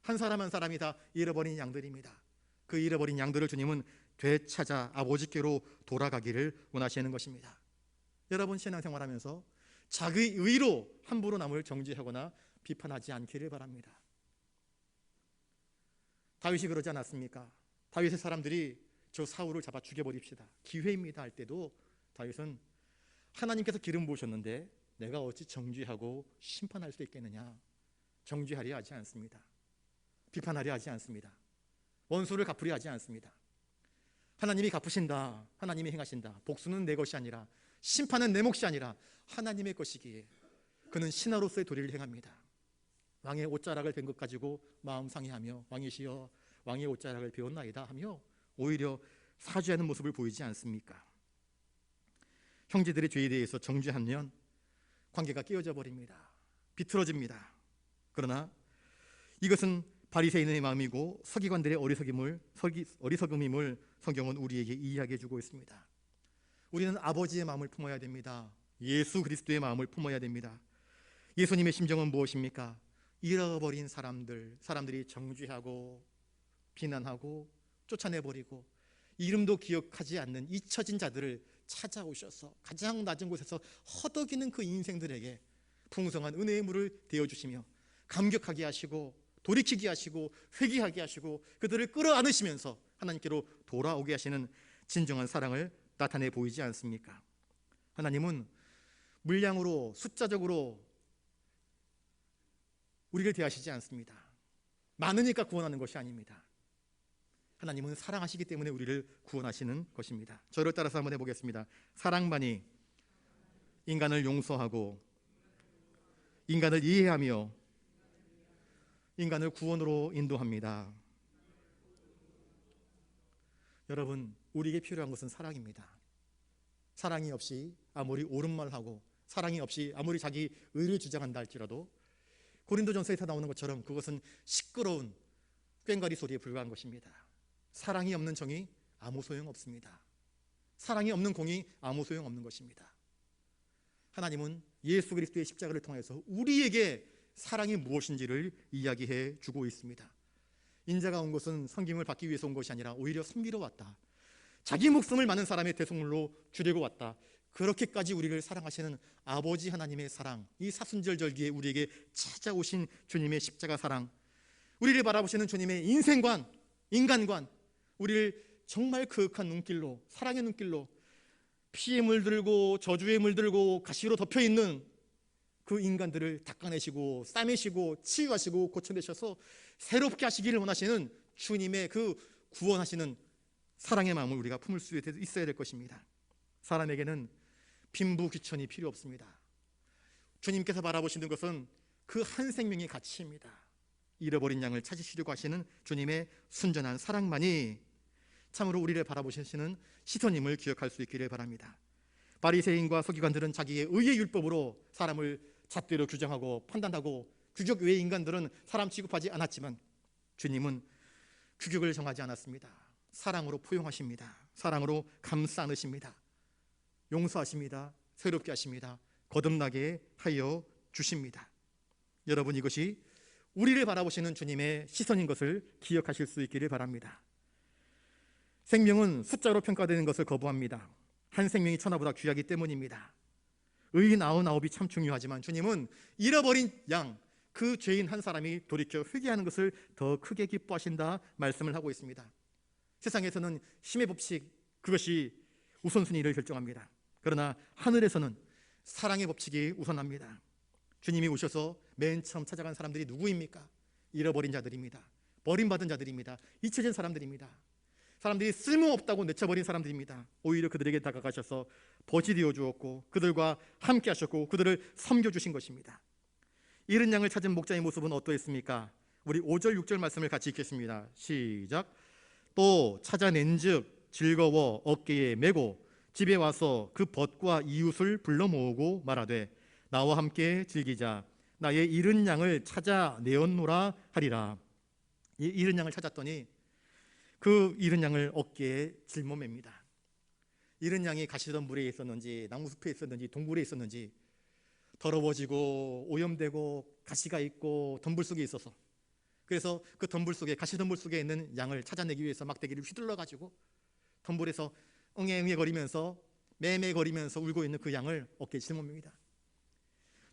한 사람 한 사람이 다 잃어버린 양들입니다. 그 잃어버린 양들을 주님은 되찾아 아버지께로 돌아가기를 원하시는 것입니다. 여러분, 신앙생활하면서 자기 의로 함부로 남을 정죄하거나 비판하지 않기를 바랍니다. 다윗이 그러지 않았습니까? 다윗의 사람들이 저 사울을 잡아 죽여버립시다, 기회입니다 할 때도 다윗은 하나님께서 기름 부으셨는데 내가 어찌 정죄하고 심판할 수 있겠느냐, 정죄하려 하지 않습니다. 비판하려 하지 않습니다. 원수를 갚으려 하지 않습니다. 하나님이 갚으신다, 하나님이 행하신다, 복수는 내 것이 아니라 심판은 내 몫이 아니라 하나님의 것이기에 그는 신하로서의 도리를 행합니다. 왕의 옷자락을 벤 것 가지고 마음 상해하며 왕이시여 왕의 옷자락을 베었나이다 하며 오히려 사죄하는 모습을 보이지 않습니까? 형제들의 죄에 대해서 정죄하면 관계가 깨어져 버립니다. 비틀어집니다. 그러나 이것은 바리새인의 마음이고 서기관들의 어리석음임을 성경은 우리에게 이야기해 주고 있습니다. 우리는 아버지의 마음을 품어야 됩니다. 예수 그리스도의 마음을 품어야 됩니다. 예수님의 심정은 무엇입니까? 잃어버린 사람들이 정죄하고 비난하고 쫓아내버리고 이름도 기억하지 않는 잊혀진 자들을 찾아오셔서 가장 낮은 곳에서 허덕이는 그 인생들에게 풍성한 은혜의 물을 데워주시며 감격하게 하시고 돌이키게 하시고 회개하게 하시고 그들을 끌어안으시면서 하나님께로 돌아오게 하시는 진정한 사랑을 나타내 보이지 않습니까? 하나님은 물량으로 숫자적으로 우리를 대하시지 않습니다. 많으니까 구원하는 것이 아닙니다. 하나님은 사랑하시기 때문에 우리를 구원하시는 것입니다. 저를 따라서 한번 해보겠습니다. 사랑만이 인간을 용서하고 인간을 이해하며 인간을 구원으로 인도합니다. 여러분, 우리에게 필요한 것은 사랑입니다. 사랑이 없이 아무리 옳은 말하고 사랑이 없이 아무리 자기 의를 주장한다 할지라도 고린도전서에서 나오는 것처럼 그것은 시끄러운 꽹과리 소리에 불과한 것입니다. 사랑이 없는 정이 아무 소용 없습니다. 사랑이 없는 공이 아무 소용 없는 것입니다. 하나님은 예수 그리스도의 십자가를 통해서 우리에게 사랑이 무엇인지를 이야기해 주고 있습니다. 인자가 온 것은 섬김을 받기 위해서 온 것이 아니라 오히려 섬기러 왔다. 자기 목숨을 많은 사람의 대속물로 주려고 왔다. 그렇게까지 우리를 사랑하시는 아버지 하나님의 사랑, 이 사순절절기에 우리에게 찾아오신 주님의 십자가 사랑, 우리를 바라보시는 주님의 인생관, 인간관, 우리를 정말 그윽한 눈길로, 사랑의 눈길로 피에 물들고 저주에 물들고 가시로 덮여있는 그 인간들을 닦아내시고 싸매시고 치유하시고 고쳐내셔서 새롭게 하시기를 원하시는 주님의 그 구원하시는 사랑의 마음을 우리가 품을 수 있어야 될 것입니다. 사람에게는 빈부귀천이 필요 없습니다. 주님께서 바라보시는 것은 그 한 생명의 가치입니다. 잃어버린 양을 찾으시려고 하시는 주님의 순전한 사랑만이 참으로 우리를 바라보시는 시선임을 기억할 수 있기를 바랍니다. 바리새인과 서기관들은 자기의 의의 율법으로 사람을 잣대로 규정하고 판단하고 규격 외의 인간들은 사람 취급하지 않았지만 주님은 규격을 정하지 않았습니다. 사랑으로 포용하십니다. 사랑으로 감싸 안으십니다. 용서하십니다. 새롭게 하십니다. 거듭나게 하여 주십니다. 여러분, 이것이 우리를 바라보시는 주님의 시선인 것을 기억하실 수 있기를 바랍니다. 생명은 숫자로 평가되는 것을 거부합니다. 한 생명이 천하보다 귀하기 때문입니다. 의인 99이 참 중요하지만 주님은 잃어버린 양, 그 죄인 한 사람이 돌이켜 회개하는 것을 더 크게 기뻐하신다 말씀을 하고 있습니다. 세상에서는 힘의 법칙, 그것이 우선순위를 결정합니다. 그러나 하늘에서는 사랑의 법칙이 우선합니다. 주님이 오셔서 맨 처음 찾아간 사람들이 누구입니까? 잃어버린 자들입니다. 버림받은 자들입니다. 잊혀진 사람들입니다. 사람들이 쓸모없다고 내쳐버린 사람들입니다. 오히려 그들에게 다가가셔서 벗이 되어 주었고 그들과 함께 하셨고 그들을 섬겨주신 것입니다. 잃은 양을 찾은 목자의 모습은 어떠했습니까? 우리 5절 6절 말씀을 같이 읽겠습니다. 시작. 또 찾아낸 즉 즐거워 어깨에 메고 집에 와서 그 벗과 이웃을 불러 모으고 말하되 나와 함께 즐기자. 나의 잃은 양을 찾아내었노라 하리라. 이 잃은 양을 찾았더니 그 잃은 양을 어깨에 짊어맵니다. 잃은 양이 가시던 물에 있었는지 나무숲에 있었는지 동굴에 있었는지 더러워지고 오염되고 가시가 있고 덤불 속에 있어서, 그래서 그 덤불 속에, 가시덤불 속에 있는 양을 찾아내기 위해서 막대기를 휘둘러 가지고 덤불에서 응애응애거리면서 매매거리면서 울고 있는 그 양을 어깨에 짊어맵니다.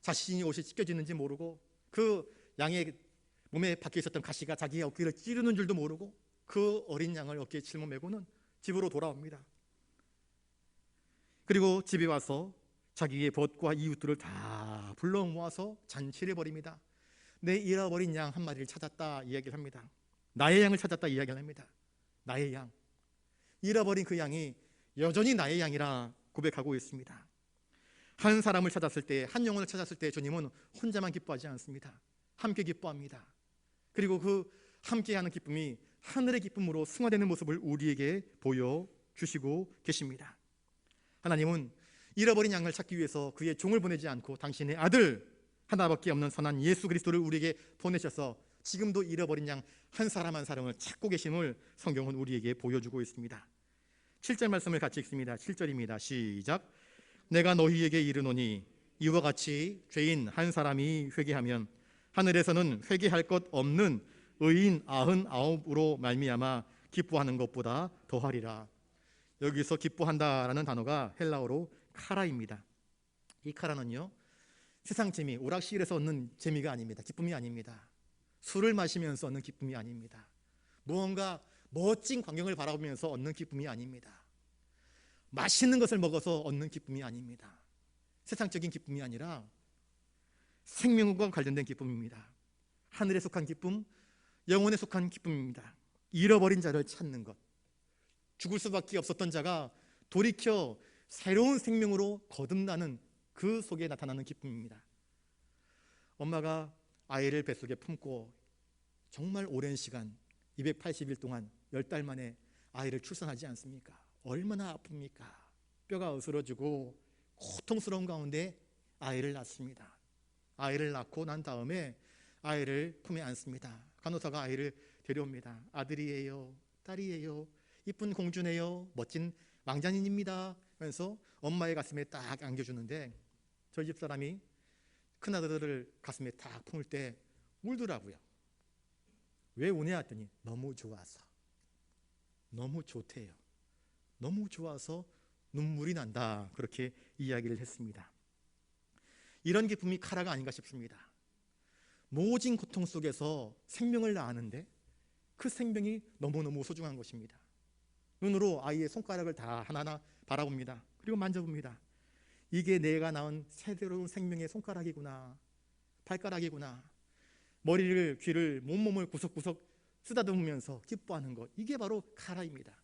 자신이 옷이 찢겨지는지 모르고 그 양의 몸에 박혀 있었던 가시가 자기의 어깨를 찌르는 줄도 모르고 그 어린 양을 어깨에 짊어매고는 집으로 돌아옵니다. 그리고 집에 와서 자기의 벗과 이웃들을 다 불러 모아서 잔치를 벌입니다. 내 잃어버린 양 한 마리를 찾았다 이야기를 합니다. 나의 양을 찾았다 이야기를 합니다. 나의 양, 잃어버린 그 양이 여전히 나의 양이라 고백하고 있습니다. 한 사람을 찾았을 때, 한 영혼을 찾았을 때 주님은 혼자만 기뻐하지 않습니다. 함께 기뻐합니다. 그리고 그 함께하는 기쁨이 하늘의 기쁨으로 승화되는 모습을 우리에게 보여주시고 계십니다. 하나님은 잃어버린 양을 찾기 위해서 그의 종을 보내지 않고 당신의 아들 하나밖에 없는 선한 예수 그리스도를 우리에게 보내셔서 지금도 잃어버린 양 한 사람 한 사람을 찾고 계심을 성경은 우리에게 보여주고 있습니다. 7절 말씀을 같이 읽습니다. 7절입니다. 시작. 내가 너희에게 이르노니 이와 같이 죄인 한 사람이 회개하면 하늘에서는 회개할 것 없는 의인 99으로 말미암아 기뻐하는 것보다 더하리라. 여기서 기뻐한다라는 단어가 헬라어로 카라입니다. 이 카라는요, 세상 재미, 오락실에서 얻는 재미가 아닙니다. 기쁨이 아닙니다. 술을 마시면서 얻는 기쁨이 아닙니다. 무언가 멋진 광경을 바라보면서 얻는 기쁨이 아닙니다. 맛있는 것을 먹어서 얻는 기쁨이 아닙니다. 세상적인 기쁨이 아니라 생명과 관련된 기쁨입니다. 하늘에 속한 기쁨, 영혼에 속한 기쁨입니다. 잃어버린 자를 찾는 것, 죽을 수밖에 없었던 자가 돌이켜 새로운 생명으로 거듭나는 그 속에 나타나는 기쁨입니다. 엄마가 아이를 뱃속에 품고 정말 오랜 시간 280일 동안 10달 만에 아이를 출산하지 않습니까? 얼마나 아픕니까? 뼈가 으스러지고 고통스러운 가운데 아이를 낳습니다. 아이를 낳고 난 다음에 아이를 품에 안습니다. 간호사가 아이를 데려옵니다. 아들이에요, 딸이에요, 이쁜 공주네요, 멋진 왕자님입니다 하면서 엄마의 가슴에 딱 안겨주는데 저희 집 사람이 큰아들을 가슴에 딱 품을 때 울더라고요. 왜 우냐 했더니 너무 좋아서, 너무 좋대요. 너무 좋아서 눈물이 난다, 그렇게 이야기를 했습니다. 이런 기쁨이 카라가 아닌가 싶습니다. 모진 고통 속에서 생명을 낳았는데 그 생명이 너무너무 소중한 것입니다. 눈으로 아이의 손가락을 다 하나하나 바라봅니다. 그리고 만져봅니다. 이게 내가 낳은 새로운 생명의 손가락이구나, 발가락이구나. 머리를, 귀를, 몸을 구석구석 쓰다듬으면서 기뻐하는 것, 이게 바로 카라입니다.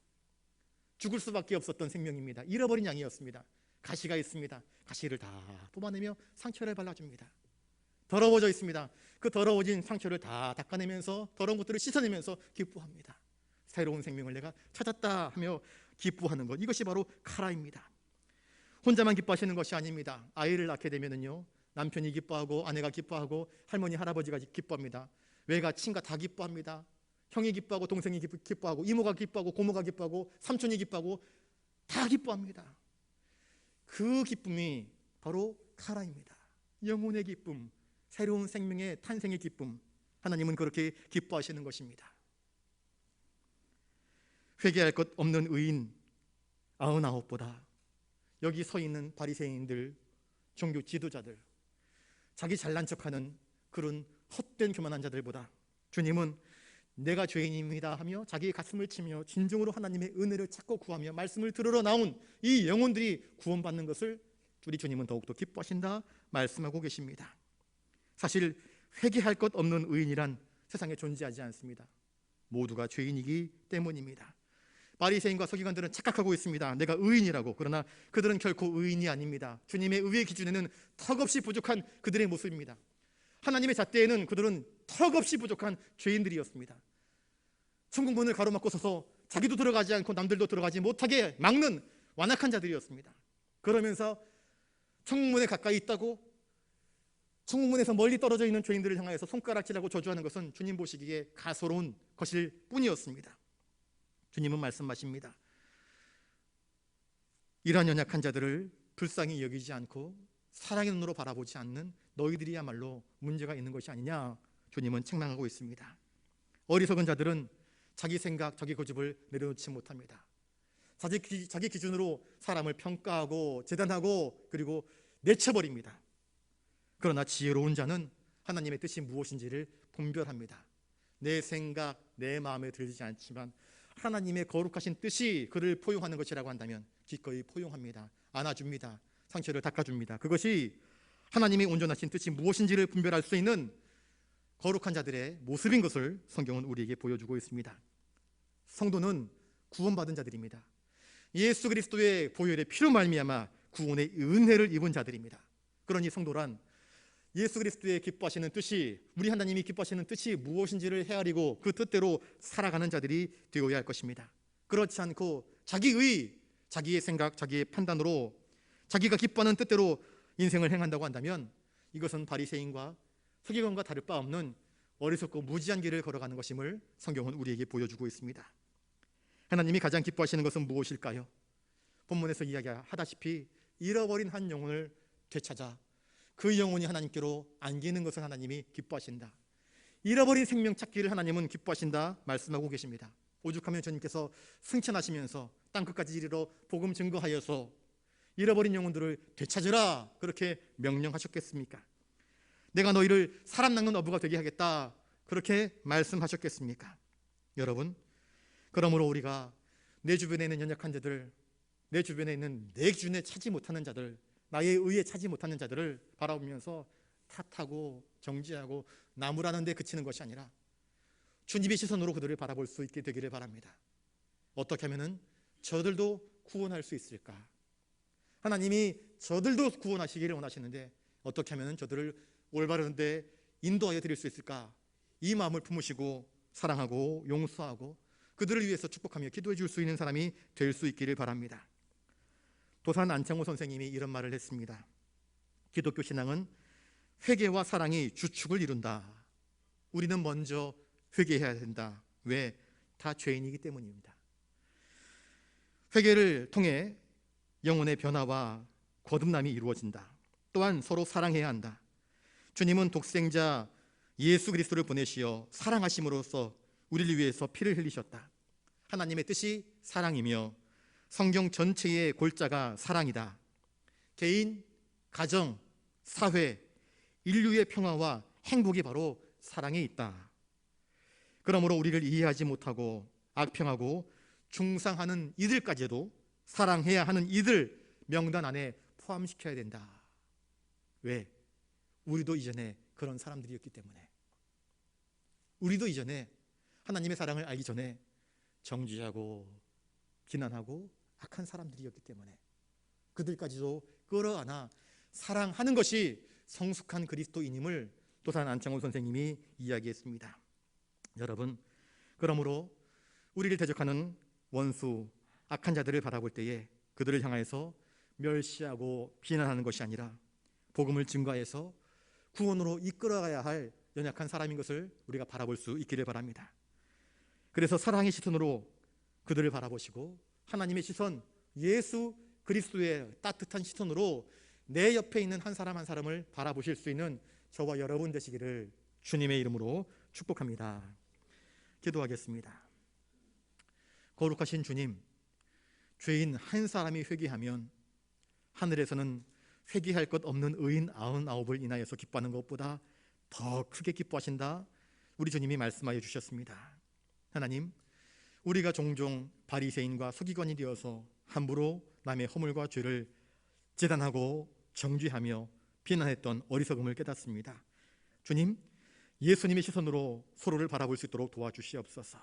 죽을 수밖에 없었던 생명입니다. 잃어버린 양이었습니다. 가시가 있습니다. 가시를 다 뽑아내며 상처를 발라줍니다. 더러워져 있습니다. 그 더러워진 상처를 다 닦아내면서 더러운 것들을 씻어내면서 기뻐합니다. 새로운 생명을 내가 찾았다 하며 기뻐하는 것, 이것이 바로 카라입니다. 혼자만 기뻐하시는 것이 아닙니다. 아이를 낳게 되면은요, 남편이 기뻐하고 아내가 기뻐하고 할머니 할아버지가 기뻐합니다. 외가 친가 다 기뻐합니다. 형이 기뻐하고 동생이 기뻐하고 이모가 기뻐하고 고모가 기뻐하고 삼촌이 기뻐하고 다 기뻐합니다. 그 기쁨이 바로 카라입니다. 영혼의 기쁨, 새로운 생명의 탄생의 기쁨, 하나님은 그렇게 기뻐하시는 것입니다. 회개할 것 없는 의인 99보다 여기 서 있는 바리새인들, 종교 지도자들, 자기 잘난 척하는 그런 헛된 교만한 자들보다 주님은 내가 죄인입니다 하며 자기의 가슴을 치며 진정으로 하나님의 은혜를 찾고 구하며 말씀을 들으러 나온 이 영혼들이 구원받는 것을 우리 주님은 더욱더 기뻐하신다 말씀하고 계십니다. 사실 회개할 것 없는 의인이란 세상에 존재하지 않습니다. 모두가 죄인이기 때문입니다. 바리새인과 서기관들은 착각하고 있습니다. 내가 의인이라고. 그러나 그들은 결코 의인이 아닙니다. 주님의 의의 기준에는 턱없이 부족한 그들의 모습입니다. 하나님의 잣대에는 그들은 턱없이 부족한 죄인들이었습니다. 천국문을 가로막고 서서 자기도 들어가지 않고 남들도 들어가지 못하게 막는 완악한 자들이었습니다. 그러면서 천국문에 가까이 있다고 천국문에서 멀리 떨어져 있는 죄인들을 향하여서 손가락질하고 저주하는 것은 주님 보시기에 가소로운 것일 뿐이었습니다. 주님은 말씀하십니다. 이러한 연약한 자들을 불쌍히 여기지 않고 사랑의 눈으로 바라보지 않는 너희들이야말로 문제가 있는 것이 아니냐, 주님은 책망하고 있습니다. 어리석은 자들은 자기 생각, 자기 고집을 내려놓지 못합니다. 자기 기준으로 사람을 평가하고 재단하고 그리고 내쳐버립니다. 그러나 지혜로운 자는 하나님의 뜻이 무엇인지를 분별합니다. 내 생각, 내 마음에 들지 않지만 하나님의 거룩하신 뜻이 그를 포용하는 것이라고 한다면 기꺼이 포용합니다. 안아줍니다. 상처를 닦아줍니다. 그것이 하나님의 온전하신 뜻이 무엇인지를 분별할 수 있는 거룩한 자들의 모습인 것을 성경은 우리에게 보여주고 있습니다. 성도는 구원받은 자들입니다. 예수 그리스도의 보혈의 피로 말미암아 구원의 은혜를 입은 자들입니다. 그러니 성도란 예수 그리스도의 기뻐하시는 뜻이, 우리 하나님이 기뻐하시는 뜻이 무엇인지를 헤아리고 그 뜻대로 살아가는 자들이 되어야 할 것입니다. 그렇지 않고 자기의, 자기의 생각, 자기의 판단으로 자기가 기뻐하는 뜻대로 인생을 행한다고 한다면 이것은 바리새인과 서기관과 다를 바 없는 어리석고 무지한 길을 걸어가는 것임을 성경은 우리에게 보여주고 있습니다. 하나님이 가장 기뻐하시는 것은 무엇일까요? 본문에서 이야기하다시피 잃어버린 한 영혼을 되찾아 그 영혼이 하나님께로 안기는 것을 하나님이 기뻐하신다. 잃어버린 생명 찾기를 하나님은 기뻐하신다 말씀하고 계십니다. 오죽하면 주님께서 승천하시면서 땅끝까지 이르러 복음 증거하여서 잃어버린 영혼들을 되찾으라 그렇게 명령하셨겠습니까? 내가 너희를 사람 낚는 어부가 되게 하겠다 그렇게 말씀하셨겠습니까? 여러분, 그러므로 우리가 내 주변에 있는 연약한 자들, 내 주변에 있는 내 기준에 차지 못하는 자들, 나의 의에 차지 못하는 자들을 바라보면서 탓하고 정죄하고 나무라는 데 그치는 것이 아니라 주님의 시선으로 그들을 바라볼 수 있게 되기를 바랍니다. 어떻게 하면 저들도 구원할 수 있을까? 하나님이 저들도 구원하시기를 원하시는데 어떻게 하면 저들을 올바른 데 인도하여 드릴 수 있을까? 이 마음을 품으시고 사랑하고 용서하고 그들을 위해서 축복하며 기도해 줄 수 있는 사람이 될 수 있기를 바랍니다. 도산 안창호 선생님이 이런 말을 했습니다. 기독교 신앙은 회개와 사랑이 주축을 이룬다. 우리는 먼저 회개해야 된다. 왜? 다 죄인이기 때문입니다. 회개를 통해 영혼의 변화와 거듭남이 이루어진다. 또한 서로 사랑해야 한다. 주님은 독생자 예수 그리스도를 보내시어 사랑하심으로써 우리를 위해서 피를 흘리셨다. 하나님의 뜻이 사랑이며 성경 전체의 골자가 사랑이다. 개인, 가정, 사회, 인류의 평화와 행복이 바로 사랑에 있다. 그러므로 우리를 이해하지 못하고 악평하고 중상하는 이들까지도 사랑해야 하는 이들 명단 안에 포함시켜야 된다. 왜? 우리도 이전에 그런 사람들이었기 때문에. 우리도 이전에 하나님의 사랑을 알기 전에 정죄하고 비난하고 악한 사람들이었기 때문에 그들까지도 끌어안아 사랑하는 것이 성숙한 그리스도인임을 도산 안창호 선생님이 이야기했습니다. 여러분, 그러므로 우리를 대적하는 원수, 악한 자들을 바라볼 때에 그들을 향해서 멸시하고 비난하는 것이 아니라 복음을 증거해서 구원으로 이끌어가야 할 연약한 사람인 것을 우리가 바라볼 수 있기를 바랍니다. 그래서 사랑의 시선으로 그들을 바라보시고 하나님의 시선, 예수 그리스도의 따뜻한 시선으로 내 옆에 있는 한 사람 한 사람을 바라보실 수 있는 저와 여러분 되시기를 주님의 이름으로 축복합니다. 기도하겠습니다. 거룩하신 주님, 죄인 한 사람이 회개하면 하늘에서는 회개할 것 없는 의인 99을 인하여서 기뻐하는 것보다 더 크게 기뻐하신다. 우리 주님이 말씀하여 주셨습니다. 하나님, 우리가 종종 바리새인과 서기관이 되어서 함부로 남의 허물과 죄를 재단하고 정죄하며 비난했던 어리석음을 깨닫습니다. 주님, 예수님의 시선으로 서로를 바라볼 수 있도록 도와주시옵소서.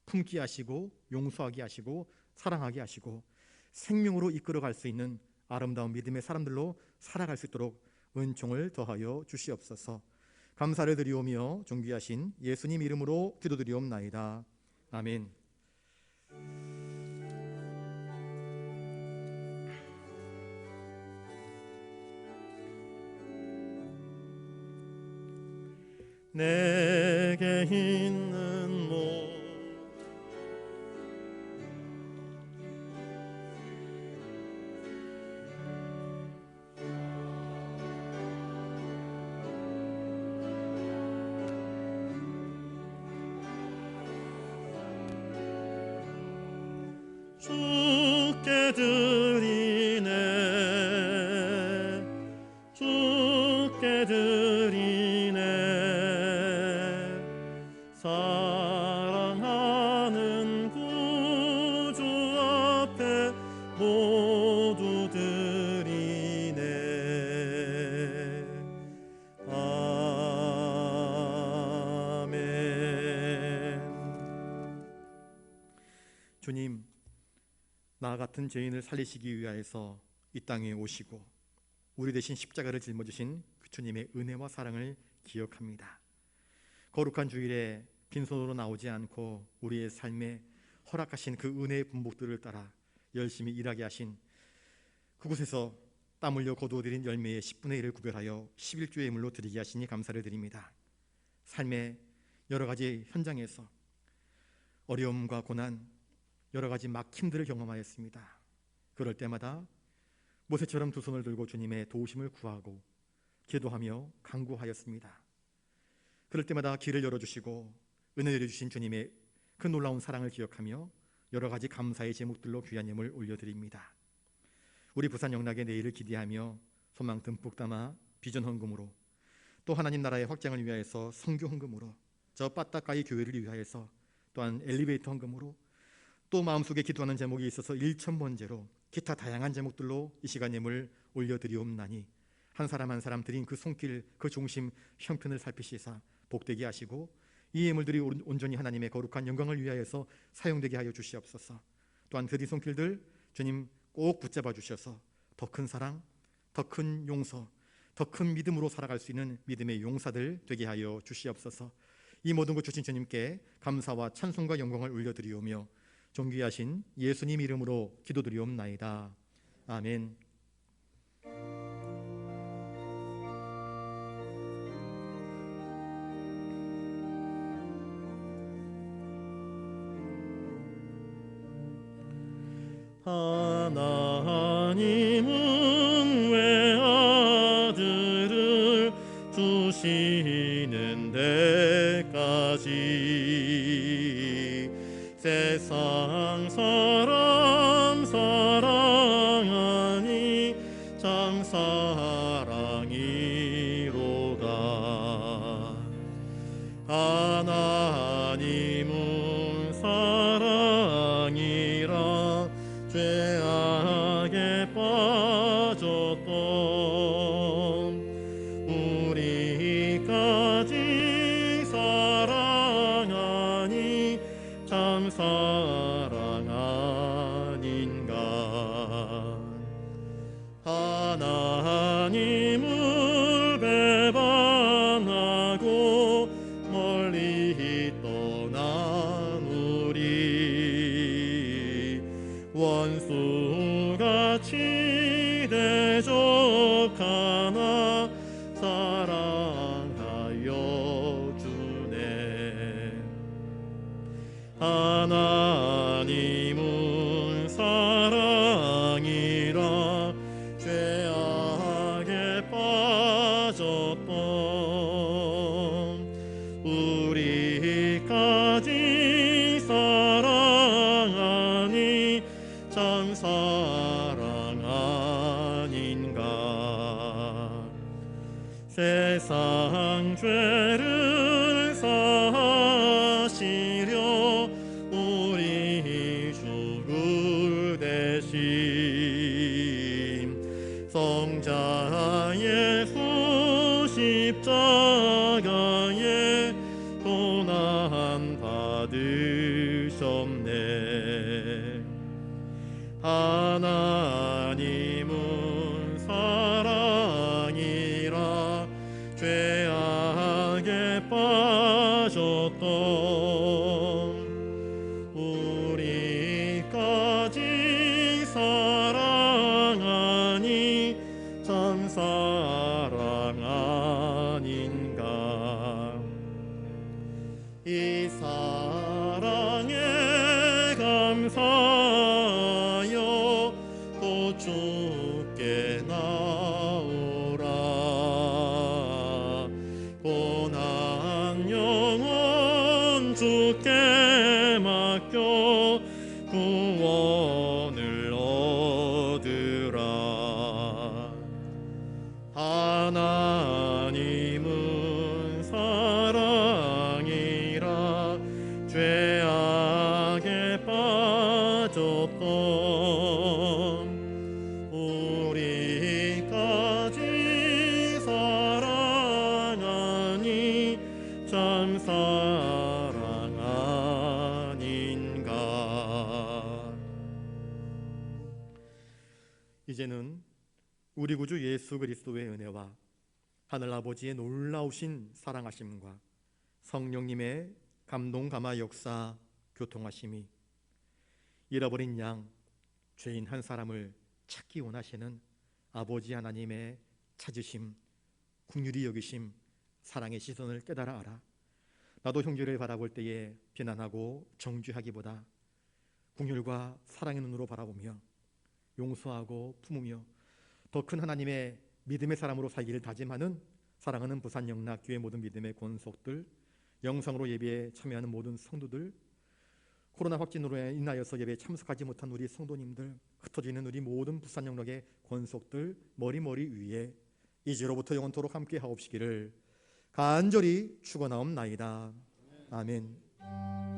품게 하시고 용서하게 하시고 사랑하게 하시고 생명으로 이끌어갈 수 있는 아름다운 믿음의 사람들로 살아갈 수 있도록 은총을 더하여 주시옵소서. 감사를 드리오며 존귀하신 예수님 이름으로 기도드리옵나이다. 아멘. 내게 있는 주께 드리네, 주께 드리네. 사랑하는 구주 앞에 모두 드리네. 아멘. 주님, 나 같은 죄인을 살리시기 위하여서 이 땅에 오시고 우리 대신 십자가를 짊어지신 그 주님의 은혜와 사랑을 기억합니다. 거룩한 주일에 빈손으로 나오지 않고 우리의 삶에 허락하신 그 은혜의 분복들을 따라 열심히 일하게 하신 그곳에서 땀 흘려 거두어들인 열매의 10분의 1을 구별하여 11주의 예물로 드리게 하시니 감사를 드립니다. 삶의 여러 가지 현장에서 어려움과 고난, 여러 가지 막힘들을 경험하였습니다. 그럴 때마다 모세처럼 두 손을 들고 주님의 도우심을 구하고 기도하며 간구하였습니다. 그럴 때마다 길을 열어주시고 은혜를 주신 주님의 그 놀라운 사랑을 기억하며 여러 가지 감사의 제목들로 귀한 예물 올려드립니다. 우리 부산 영락의 내일을 기대하며 소망 듬뿍 담아 비전 헌금으로, 또 하나님 나라의 확장을 위하여서 선교 헌금으로, 저 빠따까이 교회를 위하여서 또한 엘리베이터 헌금으로, 또 마음속에 기도하는 제목이 있어서 1,000번째로 기타 다양한 제목들로 이 시간 예물 올려드리옵나니 한 사람 한 사람 드린 그 손길, 그 중심 형편을 살피시사 복되게 하시고 이 예물들이 온전히 하나님의 거룩한 영광을 위하여서 사용되게 하여 주시옵소서. 또한 드린 손길들 주님 꼭 붙잡아 주셔서 더 큰 사랑, 더 큰 용서, 더 큰 믿음으로 살아갈 수 있는 믿음의 용사들 되게 하여 주시옵소서. 이 모든 것 주신 주님께 감사와 찬송과 영광을 올려드리오며 존귀하신 예수님 이름으로 기도드리옵나이다. 아멘. 하나님은 외아들을 주시는 데까지 세상 사람 사랑하니 참 사랑이로다. 하나님은 사랑이라 죄악에 빠졌던 우리까지 사랑하니 참 사랑 아닌가. 하나님을 배반하고 멀리 떠난 우리 원수같이 대적하나 사랑하여 주네. 하나님은 사랑이라 죄악에 빠졌던 우리까지 사랑하니 참 사랑 아닌가. 세상 죄를 사시려 우리 죽을 대신 성자 예수 십자가에 고난 받으셨네. 하나님은 사랑이라 죄악에 빠졌던 우리까지 사랑하니 참 사랑 아닌가. 이 사랑에 감사하여 곧 주께 나오라. 고난 영혼 주께 맡겨 구원을 얻으라. 하나님은 사랑이라 죄악에 빠졌던 우리까지 사랑하니 참 사랑 아닌가. 이제는 우리 구주 예수 그리스도의 은혜와 하늘 아버지의 놀라우신 사랑하심과 성령님의 감동 감화 역사 교통하심이 잃어버린 양 죄인 한 사람을 찾기 원하시는 아버지 하나님의 찾으심, 긍휼히 여기심, 사랑의 시선을 깨달아 알아. 나도 형제를 바라볼 때에 비난하고 정죄하기보다 긍휼과 사랑의 눈으로 바라보며 용서하고 품으며 더 큰 하나님의 믿음의 사람으로 살기를 다짐하는 사랑하는 부산 영락교회 모든 믿음의 권속들, 영상으로 예배에 참여하는 모든 성도들, 코로나 확진으로 인하여서 예배에 참석하지 못한 우리 성도님들, 흩어지는 우리 모든 부산 영락의 권속들 머리 위에 이제로부터 영원토록 함께 하옵시기를 간절히 축원하옵나이다. 아멘.